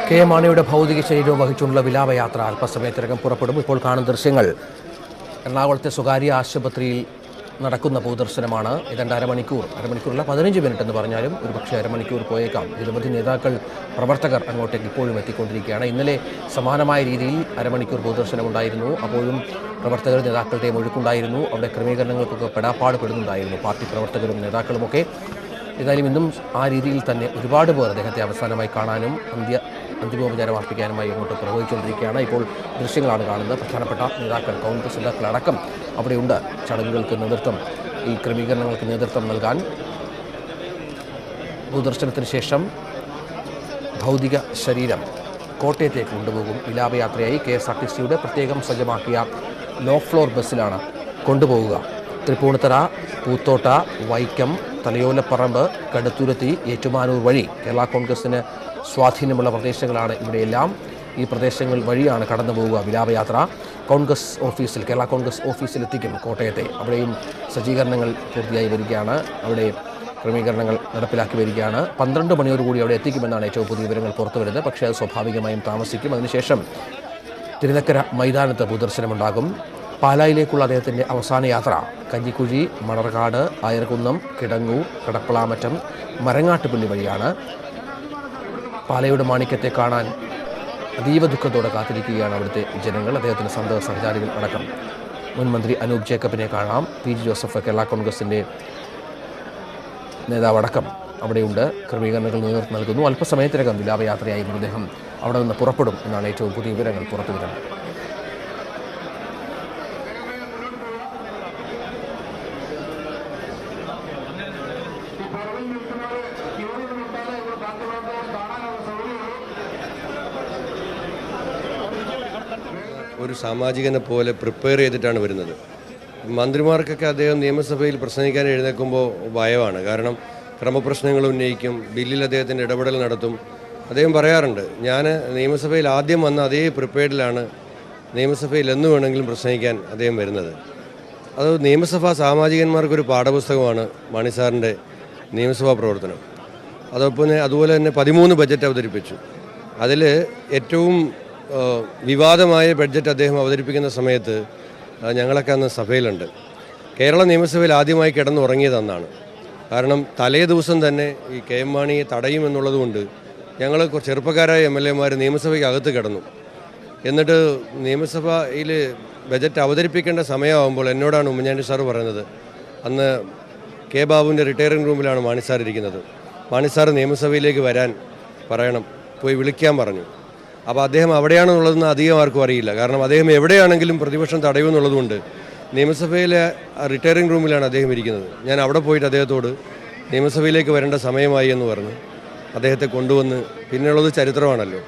കെ മാണിയുടെ ഭൗതിക ശരീരവും വഹിച്ചുള്ള വിലാപയാത്ര അല്പസമയത്തിനകം പുറപ്പെടും. ഇപ്പോൾ കാണുന്ന ദൃശ്യങ്ങൾ എറണാകുളത്തെ സ്വകാര്യ ആശുപത്രിയിൽ നടക്കുന്ന പൊതുദർശനമാണ്. ഏതാണ്ട് അരമണിക്കൂറല്ല 15 മിനിറ്റ് എന്ന് പറഞ്ഞാലും ഒരുപക്ഷെ അരമണിക്കൂർ പോയേക്കാം. നിരവധി നേതാക്കൾ, പ്രവർത്തകർ അങ്ങോട്ടേക്ക് ഇപ്പോഴും എത്തിക്കൊണ്ടിരിക്കുകയാണ്. ഇന്നലെ സമാനമായ രീതിയിൽ അരമണിക്കൂർ പൊതുദർശനമുണ്ടായിരുന്നു. അപ്പോഴും പ്രവർത്തകർ, നേതാക്കളുടെയും ഒഴുക്കുണ്ടായിരുന്നു. അവിടെ ക്രമീകരണങ്ങൾക്കൊക്കെ പെടാപ്പാട് പെടുന്നുണ്ടായിരുന്നു പാർട്ടി പ്രവർത്തകരും നേതാക്കളുമൊക്കെ. ഏതായാലും ഇന്നും ആ രീതിയിൽ തന്നെ ഒരുപാട് പേർ അദ്ദേഹത്തെ അവസാനമായി കാണാനും അന്തിമോപചാരം അർപ്പിക്കാനുമായി അങ്ങോട്ട് പ്രവഹിച്ചുകൊണ്ടിരിക്കുകയാണ്. ഇപ്പോൾ ദൃശ്യങ്ങളാണ് കാണുന്നത്. പ്രധാനപ്പെട്ട നേതാക്കൾ, കോൺഗ്രസ് നേതാക്കളടക്കം അവിടെയുണ്ട്. ചടങ്ങുകൾക്ക് നേതൃത്വം, ഈ ക്രമീകരണങ്ങൾക്ക് നേതൃത്വം നൽകാൻ. പൊതുദർശനത്തിന് ശേഷം ഭൗതിക ശരീരം കോട്ടയത്തേക്ക് കൊണ്ടുപോകും. വിലാപയാത്രയായി KSRTCയുടെ പ്രത്യേകം സജ്ജമാക്കിയ ലോ ഫ്ലോർ ബസ്സിലാണ് കൊണ്ടുപോവുക. തൃപ്പൂണിത്തറ, പൂത്തോട്ട, വൈക്കം, തലയോലപ്പറമ്പ്, കടുത്തുരുത്തി, ഏറ്റുമാനൂർ വഴി കേരള കോൺഗ്രസിന് സ്വാധീനമുള്ള പ്രദേശങ്ങളാണ് ഇവിടെയെല്ലാം. ഈ പ്രദേശങ്ങൾ വഴിയാണ് കടന്നു പോവുക വിലാപയാത്ര. കോൺഗ്രസ് ഓഫീസിൽ, കേരള കോൺഗ്രസ് ഓഫീസിലെത്തിക്കും കോട്ടയത്തെ. അവിടെയും സജ്ജീകരണങ്ങൾ പൂർത്തിയായി വരികയാണ്. അവിടെ ക്രമീകരണങ്ങൾ നടപ്പിലാക്കി വരികയാണ്. 12 മണിയോടുകൂടി അവിടെ എത്തിക്കുമെന്നാണ് ഏറ്റവും പുതിയ വിവരങ്ങൾ പുറത്തു വരുന്നത്. പക്ഷേ അത് സ്വാഭാവികമായും താമസിക്കും. അതിനുശേഷം തിരുനക്കര മൈതാനത്ത് പൊതുദർശനമുണ്ടാകും. പാലായിലേക്കുള്ള അദ്ദേഹത്തിൻ്റെ അവസാന യാത്ര കഞ്ഞിക്കുഴി, മണർകാട്, അയർകുന്നം, കിടങ്ങൂർ, കടപ്പളാമറ്റം, മരങ്ങാട്ടുപള്ളി വഴിയാണ്. പാലയുടെ മാണിക്യത്തെ കാണാൻ അതീവ ദുഃഖത്തോടെ കാത്തിരിക്കുകയാണ് അവിടുത്തെ ജനങ്ങൾ, അദ്ദേഹത്തിൻ്റെ സന്തത സഹചാരികൾ അടക്കം. മുൻ മന്ത്രി അനൂപ് ജേക്കബിനെ കാണാം. PG ജോസഫ്, കേരള കോൺഗ്രസിൻ്റെ നേതാവടക്കം അവിടെയുണ്ട്. ക്രമീകരണങ്ങൾ നേതൃത്വം നൽകുന്നു. അല്പസമയത്തിനകം വിലാപയാത്രയായി മൃതദേഹം അവിടെ നിന്ന് പുറപ്പെടും എന്നാണ് ഏറ്റവും പുതിയ വിവരങ്ങൾ പുറത്തു വരുന്നത്. ഒരു സാമാജികനെ പോലെ പ്രിപ്പയർ ചെയ്തിട്ടാണ് വരുന്നത്. മന്ത്രിമാർക്കൊക്കെ അദ്ദേഹം നിയമസഭയിൽ പ്രസംഗിക്കാൻ എഴുന്നേൽക്കുമ്പോൾ ഭയമാണ്. കാരണം ക്രമപ്രശ്നങ്ങൾ ഉന്നയിക്കും, ബില്ലിൽ അദ്ദേഹത്തിൻ്റെ ഇടപെടൽ നടത്തും. അദ്ദേഹം പറയാറുണ്ട്, ഞാൻ നിയമസഭയിൽ ആദ്യം വന്ന അതേ പ്രിപ്പയർഡിലാണ് നിയമസഭയിൽ എന്ന് വേണമെങ്കിലും പ്രസംഗിക്കാൻ അദ്ദേഹം വരുന്നത്. അത് നിയമസഭാ സാമാജികന്മാർക്കൊരു പാഠപുസ്തകമാണ് മാണി സാറിൻ്റെ നിയമസഭാ പ്രവർത്തനം. അതുപോലെ തന്നെ 13 ബഡ്ജറ്റ് അവതരിപ്പിച്ചു. അതിൽ ഏറ്റവും വിവാദമായ ബഡ്ജറ്റ് അദ്ദേഹം അവതരിപ്പിക്കുന്ന സമയത്ത് ഞങ്ങളൊക്കെ അന്ന് സഭയിലുണ്ട്. കേരള നിയമസഭയിൽ ആദ്യമായി കിടന്നുറങ്ങിയതെന്നാണ്. കാരണം തലേ ദിവസം തന്നെ ഈ KM മാണിയെ തടയുമെന്നുള്ളതുകൊണ്ട് ഞങ്ങൾ ചെറുപ്പക്കാരായ MLA-മാർ നിയമസഭയ്ക്ക് അകത്ത് കിടന്നു. എന്നിട്ട് നിയമസഭയിൽ ബജറ്റ് അവതരിപ്പിക്കേണ്ട സമയമാകുമ്പോൾ എന്നോടാണ് ഉമ്മൻചാണ്ടി സാറ് പറയുന്നത്, അന്ന് K. ബാബുവിൻ്റെ റിട്ടയറിംഗ് റൂമിലാണ് മാണി സാർ ഇരിക്കുന്നത്, മാണി സാർ നിയമസഭയിലേക്ക് വരാൻ പറയണം, പോയി വിളിക്കാൻ പറഞ്ഞു. അപ്പോൾ അദ്ദേഹം അവിടെയാണെന്നുള്ളതെന്ന് അധികം ആർക്കും അറിയില്ല. കാരണം അദ്ദേഹം എവിടെയാണെങ്കിലും പ്രതിപക്ഷം തടയുമെന്നുള്ളതുകൊണ്ട് നിയമസഭയിലെ റിട്ടയറിംഗ് റൂമിലാണ് അദ്ദേഹം ഇരിക്കുന്നത്. ഞാൻ അവിടെ പോയിട്ട് അദ്ദേഹത്തോട് നിയമസഭയിലേക്ക് വരേണ്ട സമയമായി എന്ന് പറഞ്ഞു. അദ്ദേഹത്തെ കൊണ്ടുവന്ന്, പിന്നെയുള്ളത് ചരിത്രമാണല്ലോ,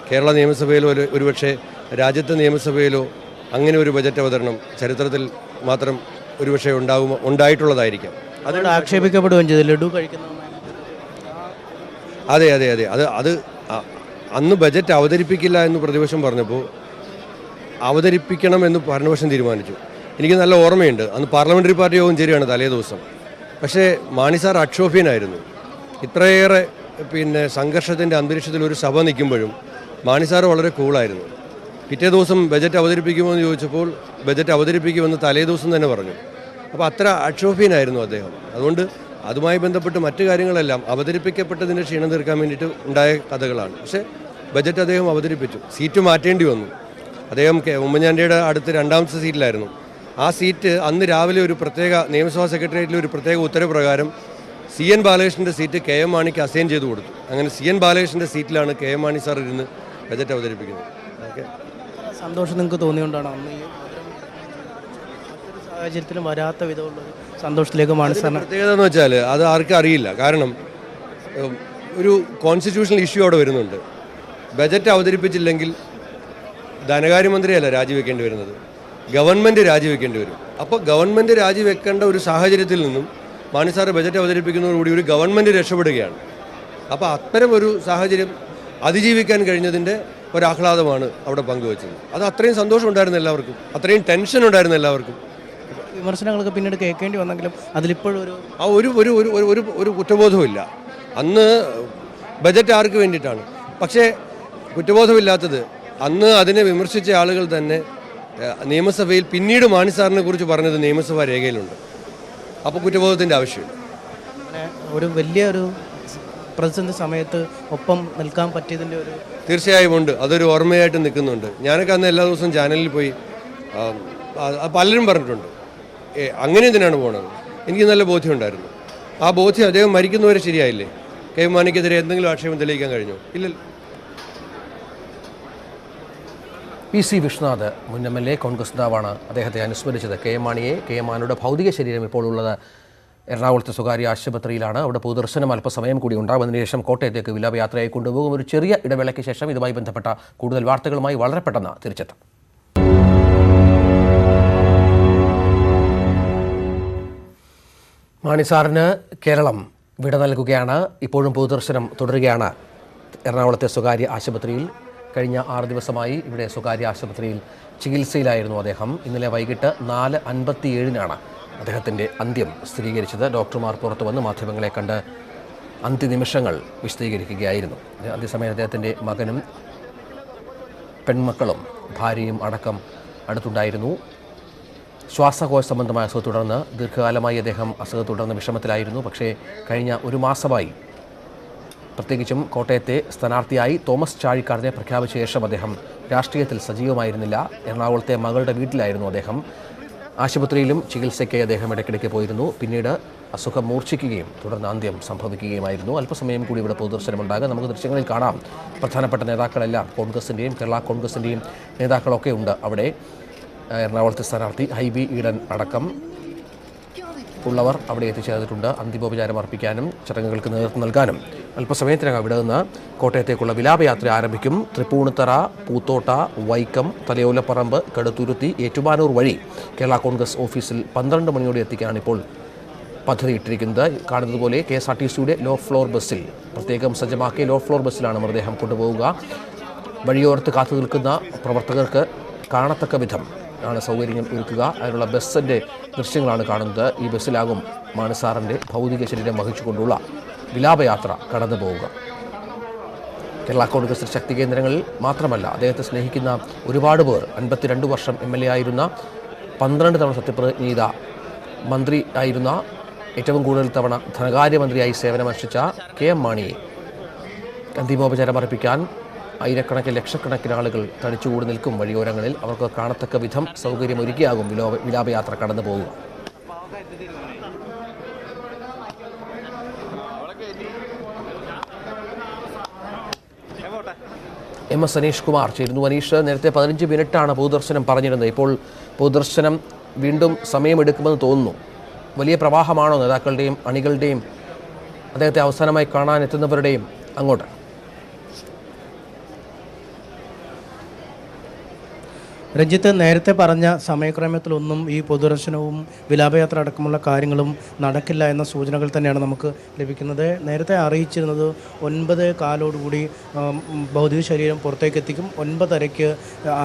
കേരള നിയമസഭയിലോ ഒരുപക്ഷെ രാജ്യത്തെ നിയമസഭയിലോ അങ്ങനെ ഒരു ബജറ്റ് അവതരണം ചരിത്രത്തിൽ മാത്രം ഒരുപക്ഷെ ഉണ്ടായിട്ടുള്ളതായിരിക്കാം. അതുകൊണ്ട് ആക്ഷേപിക്കപ്പെടുകയും ചെയ്തു ലഡു കഴിക്കുന്ന. അതെ അതെ അതെ അത് അന്ന് ബജറ്റ് അവതരിപ്പിക്കില്ല എന്ന് പ്രതിപക്ഷം പറഞ്ഞപ്പോൾ അവതരിപ്പിക്കണമെന്ന് ഭരണപക്ഷം തീരുമാനിച്ചു. എനിക്ക് നല്ല ഓർമ്മയുണ്ട്, അന്ന് പാർലമെൻ്ററി പാർട്ടി യോഗം ചേരുകയാണ് തലേ ദിവസം. പക്ഷേ മാണി സാർ അക്ഷോഭ്യനായിരുന്നു. ഇത്രയേറെ സംഘർഷത്തിൻ്റെ അന്തരീക്ഷത്തിൽ ഒരു സഭ നിൽക്കുമ്പോഴും മാണി സാർ വളരെ കൂളായിരുന്നു. പിറ്റേ ദിവസം ബജറ്റ് അവതരിപ്പിക്കുമോ എന്ന് ചോദിച്ചപ്പോൾ ബജറ്റ് അവതരിപ്പിക്കുമെന്ന് തലേ ദിവസം തന്നെ പറഞ്ഞു. അപ്പോൾ അത്ര അക്ഷോഭ്യനായിരുന്നു അദ്ദേഹം. അതുകൊണ്ട് അതുമായി ബന്ധപ്പെട്ട് മറ്റു കാര്യങ്ങളെല്ലാം അവതരിപ്പിക്കപ്പെട്ടതിൻ്റെ ക്ഷീണം തീർക്കാൻ വേണ്ടിയിട്ട് ഉണ്ടായ കഥകളാണ്. പക്ഷേ ബജറ്റ് അദ്ദേഹം അവതരിപ്പിച്ചു. സീറ്റ് മാറ്റേണ്ടി വന്നു. അദ്ദേഹം ഉമ്മൻചാണ്ടിയുടെ അടുത്ത് 2ാമത്തെ സീറ്റിലായിരുന്നു. ആ സീറ്റ് അന്ന് രാവിലെ ഒരു പ്രത്യേക നിയമസഭാ സെക്രട്ടേറിയറ്റിലെ ഒരു പ്രത്യേക ഉത്തരവ് പ്രകാരം CN ബാലകൃഷ്ണൻ്റെ സീറ്റ് KM മാണിക്ക് അസൈൻ ചെയ്ത് കൊടുത്തു. അങ്ങനെ CN ബാലകൃഷ്ണൻ്റെ സീറ്റിലാണ് KM മാണി സാർ ഇരുന്ന് ബജറ്റ് അവതരിപ്പിക്കുന്നത്. ഓക്കെ, സന്തോഷം നിങ്ങൾക്ക് തോന്നിയോണ്ടാണ് അന്ന് ഈ സാഹചര്യത്തിലും വരാത്ത വിധമുള്ള സന്തോഷത്തിലേക്ക് മാണി സാറിന് പ്രത്യേകത എന്ന് വെച്ചാൽ അത് ആർക്കും അറിയില്ല. കാരണം ഒരു കോൺസ്റ്റിറ്റ്യൂഷണൽ ഇഷ്യൂ അവിടെ വരുന്നുണ്ട്. ബജറ്റ് അവതരിപ്പിച്ചില്ലെങ്കിൽ ധനകാര്യമന്ത്രിയല്ല രാജിവെക്കേണ്ടി വരുന്നത്, ഗവൺമെൻറ് രാജിവെക്കേണ്ടി വരും. അപ്പോൾ ഗവൺമെൻറ് രാജിവെക്കേണ്ട ഒരു സാഹചര്യത്തിൽ നിന്നും മാണി സാറ് ബജറ്റ് അവതരിപ്പിക്കുന്നതോടുകൂടി ഒരു ഗവൺമെൻറ് രക്ഷപ്പെടുകയാണ്. അപ്പോൾ അത്തരം ഒരു സാഹചര്യം അതിജീവിക്കാൻ കഴിഞ്ഞതിൻ്റെ ഒരാഹ്ലാദമാണ് അവിടെ പങ്കുവച്ചത്. അത് അത്രയും സന്തോഷം ഉണ്ടായിരുന്നു എല്ലാവർക്കും, അത്രയും ടെൻഷൻ ഉണ്ടായിരുന്നു എല്ലാവർക്കും. വിമർശനങ്ങളൊക്കെ പിന്നീട് കേൾക്കേണ്ടി വന്നെങ്കിലും അതിലിപ്പോഴും ഒരു കുറ്റബോധവും ഇല്ല. അന്ന് ബജറ്റ് ആർക്ക് വേണ്ടിയിട്ടാണ്? പക്ഷേ കുറ്റബോധമില്ലാത്തത് അന്ന് അതിനെ വിമർശിച്ച ആളുകൾ തന്നെ നിയമസഭയിൽ പിന്നീട് മാണി സാറിനെ കുറിച്ച് പറഞ്ഞത് നിയമസഭാ രേഖയിലുണ്ട്. അപ്പോൾ കുറ്റബോധത്തിൻ്റെ ആവശ്യമില്ല. അങ്ങനെ ഒരു വലിയൊരു പ്രതിസന്ധി സമയത്ത് ഒപ്പം നിൽക്കാൻ പറ്റിയതിൻ്റെ ഒരു തീർച്ചയായും ഉണ്ട്. അതൊരു ഓർമ്മയായിട്ട് നിൽക്കുന്നുണ്ട്. ഞാനൊക്കെ അന്ന് എല്ലാ ദിവസവും ചാനലിൽ പോയി പലരും പറഞ്ഞിട്ടുണ്ട് അങ്ങനെ എന്തിനാണ് പോണത്. എനിക്ക് നല്ല ബോധ്യമുണ്ടായിരുന്നു. ആ ബോധ്യം അദ്ദേഹം മരിക്കുന്നവരെ ശരിയായില്ലേ? കെ മാണിക്കെതിരെ എന്തെങ്കിലും ആക്ഷേപം തെളിയിക്കാൻ കഴിഞ്ഞോ? ഇല്ലല്ലോ. PC വിശ്വനാഥ് മുൻ MLA കോൺഗ്രസ് നേതാവാണ് അദ്ദേഹത്തെ അനുസ്മരിച്ചത്. കെ മാണിയെ കെ മാണിയുടെ ഭൗതിക ശരീരം ഇപ്പോൾ ഉള്ളത് എറണാകുളത്തെ സ്വകാര്യ ആശുപത്രിയിലാണ്. അവിടെ പൊതുദർശനം അല്പസമയം കൂടി ഉണ്ടാകും. അതിനുശേഷം കോട്ടയത്തേക്ക് വിലാപയാത്രയായി കൊണ്ടുപോകും. ഒരു ചെറിയ ഇടവേളയ്ക്ക് ശേഷം ഇതുമായി ബന്ധപ്പെട്ട കൂടുതൽ വാർത്തകളുമായി വളരെ പെട്ടെന്ന് തിരിച്ചെത്തും. മാണി സാറിന് കേരളം വിട നൽകുകയാണ്. ഇപ്പോഴും പൊതുദർശനം തുടരുകയാണ് എറണാകുളത്തെ സ്വകാര്യ ആശുപത്രിയിൽ. കഴിഞ്ഞ 6 ദിവസമായി ഇവിടെ സ്വകാര്യ ആശുപത്രിയിൽ ചികിത്സയിലായിരുന്നു അദ്ദേഹം. ഇന്നലെ വൈകിട്ട് 4:57 അദ്ദേഹത്തിൻ്റെ അന്ത്യം സ്ഥിരീകരിച്ചത്. ഡോക്ടർമാർ പുറത്തു വന്ന് മാധ്യമങ്ങളെ കണ്ട് അന്ത്യനിമിഷങ്ങൾ വിശദീകരിക്കുകയായിരുന്നു. അതേസമയം അദ്ദേഹത്തിൻ്റെ മകനും പെൺമക്കളും ഭാര്യയും അടക്കം അടുത്തുണ്ടായിരുന്നു. ശ്വാസകോശ സംബന്ധമായ അസുഖത്തെ തുടർന്ന് ദീർഘകാലമായി അദ്ദേഹം അസുഖത്തെ തുടർന്ന് വിഷമത്തിലായിരുന്നു. പക്ഷേ കഴിഞ്ഞ 1 മാസമായി പ്രത്യേകിച്ചും കോട്ടയത്തെ സ്ഥാനാർത്ഥിയായി തോമസ് ചാഴിക്കാടിനെ പ്രഖ്യാപിച്ച ശേഷം അദ്ദേഹം രാഷ്ട്രീയത്തിൽ സജീവമായിരുന്നില്ല. എറണാകുളത്തെ മകളുടെ വീട്ടിലായിരുന്നു അദ്ദേഹം. ആശുപത്രിയിലും ചികിത്സയ്ക്ക് അദ്ദേഹം ഇടയ്ക്കിടയ്ക്ക് പോയിരുന്നു. പിന്നീട് അസുഖം മൂർച്ഛിക്കുകയും തുടർന്ന് അന്ത്യം സംഭവിക്കുകയുമായിരുന്നു. അല്പസമയം കൂടി ഇവിടെ പൊതുദർശനമുണ്ടാകും. നമുക്ക് ദൃശ്യങ്ങളിൽ കാണാം. പ്രധാനപ്പെട്ട നേതാക്കളെല്ലാം കോൺഗ്രസിൻ്റെയും കേരള കോൺഗ്രസിൻ്റെയും നേതാക്കളൊക്കെ ഉണ്ട് അവിടെ. എറണാകുളത്തെ സ്ഥാനാർത്ഥി ഹൈബി ഈഡൻ അടക്കം ഉള്ളവർ അവിടെ എത്തിച്ചേർന്നിട്ടുണ്ട്. അന്തിമോപചാരം അർപ്പിക്കാനും ചടങ്ങുകൾക്ക് നേതൃത്വം നൽകാനും അല്പസമയത്തിനകം ഇവിടെ നിന്ന് കോട്ടയത്തേക്കുള്ള വിലാപയാത്ര ആരംഭിക്കും. തൃപ്പൂണിത്തറ, പൂത്തോട്ട, വൈക്കം, തലയോലപ്പറമ്പ്, കടുത്തുരുത്തി, ഏറ്റുമാനൂർ വഴി കേരള കോൺഗ്രസ് ഓഫീസിൽ 12 മണിയോടെ എത്തിക്കാനാണ് ഇപ്പോൾ പദ്ധതിയിട്ടിരിക്കുന്നത്. കാണുന്നത് പോലെ KSRTCയുടെ ലോ ഫ്ലോർ ബസ്സിൽ പ്രത്യേകം സജ്ജമാക്കിയ ലോ ഫ്ലോർ ബസ്സിലാണ് മൃതദേഹം കൊണ്ടുപോവുക. വഴിയോരത്ത് കാത്തു നിൽക്കുന്ന പ്രവർത്തകർക്ക് കാണത്തക്ക വിധം ആണ് സൗകര്യങ്ങൾ ഒരുക്കുക. അതിനുള്ള ബസ്സിൻ്റെ ദൃശ്യങ്ങളാണ് കാണുന്നത്. ഈ ബസ്സിലാകും മാണി സാറിൻ്റെ ഭൗതിക ശരീരം വഹിച്ചുകൊണ്ടുള്ള വിലാപയാത്ര കടന്നു പോവുക. കേരള കോൺഗ്രസ് ശക്തി കേന്ദ്രങ്ങളിൽ മാത്രമല്ല, അദ്ദേഹത്തെ സ്നേഹിക്കുന്ന ഒരുപാട് പേർ, 52 വർഷം MLA ആയിരുന്ന, 12 തവണ സത്യപ്രതിജ്ഞ ചെയ്ത മന്ത്രി ആയിരുന്ന, ഏറ്റവും കൂടുതൽ തവണ ധനകാര്യമന്ത്രിയായി സേവനമനുഷ്ഠിച്ച KM മാണിയെ അന്തിമോപചാരം അർപ്പിക്കാൻ ആയിരക്കണക്കിന് ലക്ഷക്കണക്കിന് ആളുകൾ തടിച്ചുകൂടി നിൽക്കും വഴിയോരങ്ങളിൽ. അവർക്ക് കാണത്തക്ക വിധം സൗകര്യമൊരുക്കിയാകും വിലാപയാത്ര കടന്നു പോവുക. MS അനീഷ് കുമാർ ചേരുന്നു. അനീഷ്, നേരത്തെ 15 മിനിറ്റാണ് പൊതുദർശനം പറഞ്ഞിരുന്നത്. ഇപ്പോൾ പൊതുദർശനം വീണ്ടും സമയമെടുക്കുമെന്ന് തോന്നുന്നു. വലിയ പ്രവാഹമാണോ നേതാക്കളുടെയും അണികളുടെയും അദ്ദേഹത്തെ അവസാനമായി കാണാൻ എത്തുന്നവരുടെയും അങ്ങോട്ട്? രഞ്ജിത്ത്, നേരത്തെ പറഞ്ഞ സമയക്രമത്തിലൊന്നും ഈ പൊതുദർശനവും വിലാപയാത്ര അടക്കമുള്ള കാര്യങ്ങളും നടക്കില്ല എന്ന സൂചനകൾ തന്നെയാണ് നമുക്ക് ലഭിക്കുന്നത്. നേരത്തെ അറിയിച്ചിരുന്നത് 9:15 ഭൗതിക ശരീരം പുറത്തേക്ക് എത്തിക്കും, 9:30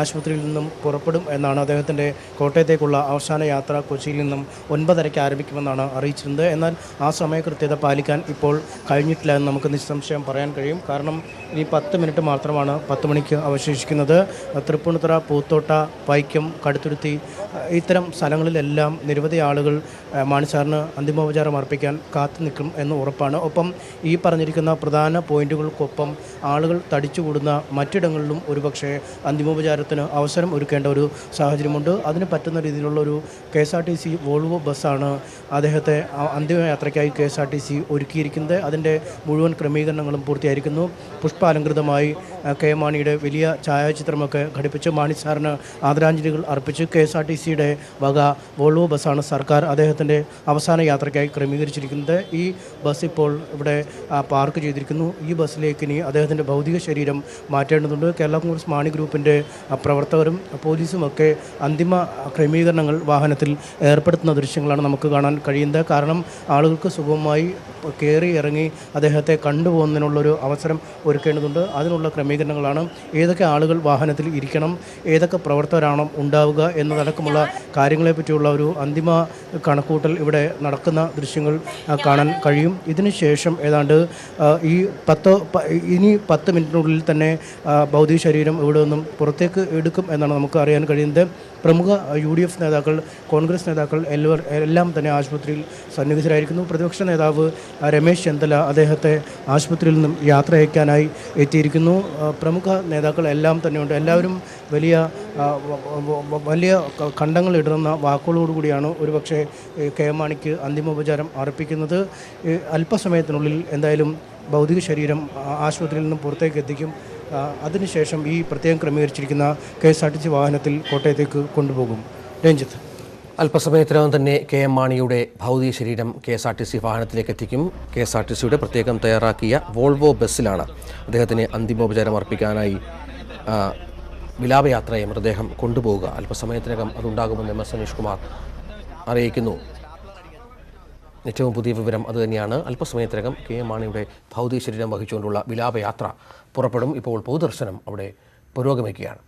ആശുപത്രിയിൽ നിന്നും പുറപ്പെടും എന്നാണ്. അദ്ദേഹത്തിൻ്റെ കോട്ടയത്തേക്കുള്ള അവസാന യാത്ര കൊച്ചിയിൽ നിന്നും 9:30 ആരംഭിക്കുമെന്നാണ് അറിയിച്ചിരുന്നത്. എന്നാൽ ആ സമയകൃത്യത പാലിക്കാൻ ഇപ്പോൾ കഴിഞ്ഞിട്ടില്ല എന്ന് നമുക്ക് നിസ്സംശയം പറയാൻ കഴിയും. കാരണം ഇനി 10 മിനിറ്റ് മാത്രമാണ് 10 മണിക്ക് അവശേഷിക്കുന്നത്. തൃപ്പൂണിത്തുറ, പൂത്തോട്ട, വൈക്കം, കടുത്തുരുത്തി ഇത്തരം സ്ഥലങ്ങളിലെല്ലാം നിരവധി ആളുകൾ മാണി സാറിന് അന്തിമോപചാരം അർപ്പിക്കാൻ കാത്തു നിൽക്കും എന്ന് ഉറപ്പാണ്. ഒപ്പം ഈ പറഞ്ഞിരിക്കുന്ന പ്രധാന പോയിന്റുകൾക്കൊപ്പം ആളുകൾ തടിച്ചുകൂടുന്ന മറ്റിടങ്ങളിലും ഒരുപക്ഷെ അന്തിമോപചാരത്തിന് അവസരം ഒരുക്കേണ്ട ഒരു സാഹചര്യമുണ്ട്. അതിന് പറ്റുന്ന രീതിയിലുള്ള ഒരു KSRTC വോൾവോ ബസ്സാണ് അദ്ദേഹത്തെ അന്തിമയാത്രയ്ക്കായി KSRTC ഒരുക്കിയിരിക്കുന്നത്. അതിൻ്റെ മുഴുവൻ ക്രമീകരണങ്ങളും പൂർത്തിയായിരിക്കുന്നു. പുഷ്പാലങ്കൃതമായി കെ മാണിയുടെ വലിയ ഛായാചിത്രമൊക്കെ ഘടിപ്പിച്ച് മാണി സാറിന് ആദരാഞ്ജലികൾ അർപ്പിച്ച് KSRTCയുടെ വക വോൾവോ ബസ്സാണ് സർക്കാർ അദ്ദേഹത്തിൻ്റെ അവസാന യാത്രയ്ക്കായി ക്രമീകരിച്ചിരിക്കുന്നത്. ഈ ബസ് ഇപ്പോൾ ഇവിടെ പാർക്ക് ചെയ്തിരിക്കുന്നു. ഈ ബസ്സിലേക്ക് ഇനി അദ്ദേഹത്തിൻ്റെ ഭൗതിക ശരീരം മാറ്റേണ്ടതുണ്ട്. കേരള കോൺഗ്രസ് മാണി ഗ്രൂപ്പിൻ്റെ പ്രവർത്തകരും പോലീസുമൊക്കെ അന്തിമ ക്രമീകരണങ്ങൾ വാഹനത്തിൽ ഏർപ്പെടുത്തുന്ന ദൃശ്യങ്ങളാണ് നമുക്ക് കാണാൻ കഴിയുന്നത്. കാരണം ആളുകൾക്ക് സുഗമമായി കയറി ഇറങ്ങി അദ്ദേഹത്തെ കണ്ടുപോകുന്നതിനുള്ളൊരു അവസരം ഒരുക്കേണ്ടതുണ്ട്. അതിനുള്ള ക്രമീകരണങ്ങളാണ്. ഏതൊക്കെ ആളുകൾ വാഹനത്തിൽ ഇരിക്കണം, ഏതൊക്കെ പ്രവർത്തകരാണോ ഉണ്ടാവുക എന്നതടക്കമുള്ള കാര്യങ്ങളെപ്പറ്റിയുള്ള ഒരു അന്തിമ കണക്കൂട്ടൽ ഇവിടെ നടക്കുന്ന ദൃശ്യങ്ങൾ കാണാൻ കഴിയും. ഇതിനുശേഷം ഏതാണ്ട് ഇനി 10 മിനിറ്റിനുള്ളിൽ തന്നെ ഭൗതിക ശരീരം ഇവിടെ നിന്നും പുറത്തേക്ക് എടുക്കും എന്നാണ് നമുക്ക് അറിയാൻ കഴിയുന്നത്. പ്രമുഖ UDF നേതാക്കൾ, കോൺഗ്രസ് നേതാക്കൾ എല്ലാം തന്നെ ആശുപത്രിയിൽ സന്നിഹിതരായിരിക്കുന്നു. പ്രതിപക്ഷ നേതാവ് രമേശ് ചെന്നിത്തല അദ്ദേഹത്തെ ആശുപത്രിയിൽ നിന്നും യാത്ര അയക്കാനായി എത്തിയിരിക്കുന്നു. പ്രമുഖ നേതാക്കൾ എല്ലാം തന്നെയുണ്ട്. എല്ലാവരും വലിയ ഖണ്ഡങ്ങൾ ഇടുന്ന വാക്കുകളോടുകൂടിയാണ് ഒരുപക്ഷെ KM മാണിക്ക് അന്തിമോപചാരം അർപ്പിക്കുന്നത്. അല്പസമയത്തിനുള്ളിൽ എന്തായാലും ഭൗതിക ശരീരം ആശുപത്രിയിൽ നിന്നും പുറത്തേക്ക് എത്തിക്കും. അതിനുശേഷം ഈ പ്രത്യേകം ക്രമീകരിച്ചിരിക്കുന്ന KSRTC വാഹനത്തിൽ കോട്ടയത്തേക്ക് കൊണ്ടുപോകും. രഞ്ജിത്ത്, അല്പസമയത്തിനകം തന്നെ KM മാണിയുടെ ഭൗതിക ശരീരം KSRTC വാഹനത്തിലേക്ക് എത്തിക്കും. KSRTCയുടെ പ്രത്യേകം തയ്യാറാക്കിയ വോൾവോ ബസ്സിലാണ് അദ്ദേഹത്തിന് അന്തിമോപചാരം അർപ്പിക്കാനായി വിലാപയാത്രയെ മൃതദേഹം കൊണ്ടുപോവുക. അല്പസമയത്തിനകം അതുണ്ടാകുമെന്ന് MS അനീഷ് കുമാർ അറിയിക്കുന്നു. ഏറ്റവും പുതിയ വിവരം അതുതന്നെയാണ്. അല്പസമയത്തിനകം KM മാണിയുടെ ഭൗതിക ശരീരം വഹിച്ചുകൊണ്ടുള്ള വിലാപയാത്ര പുറപ്പെടും. ഇപ്പോൾ പൊതുദർശനം അവിടെ പുരോഗമിക്കുകയാണ്.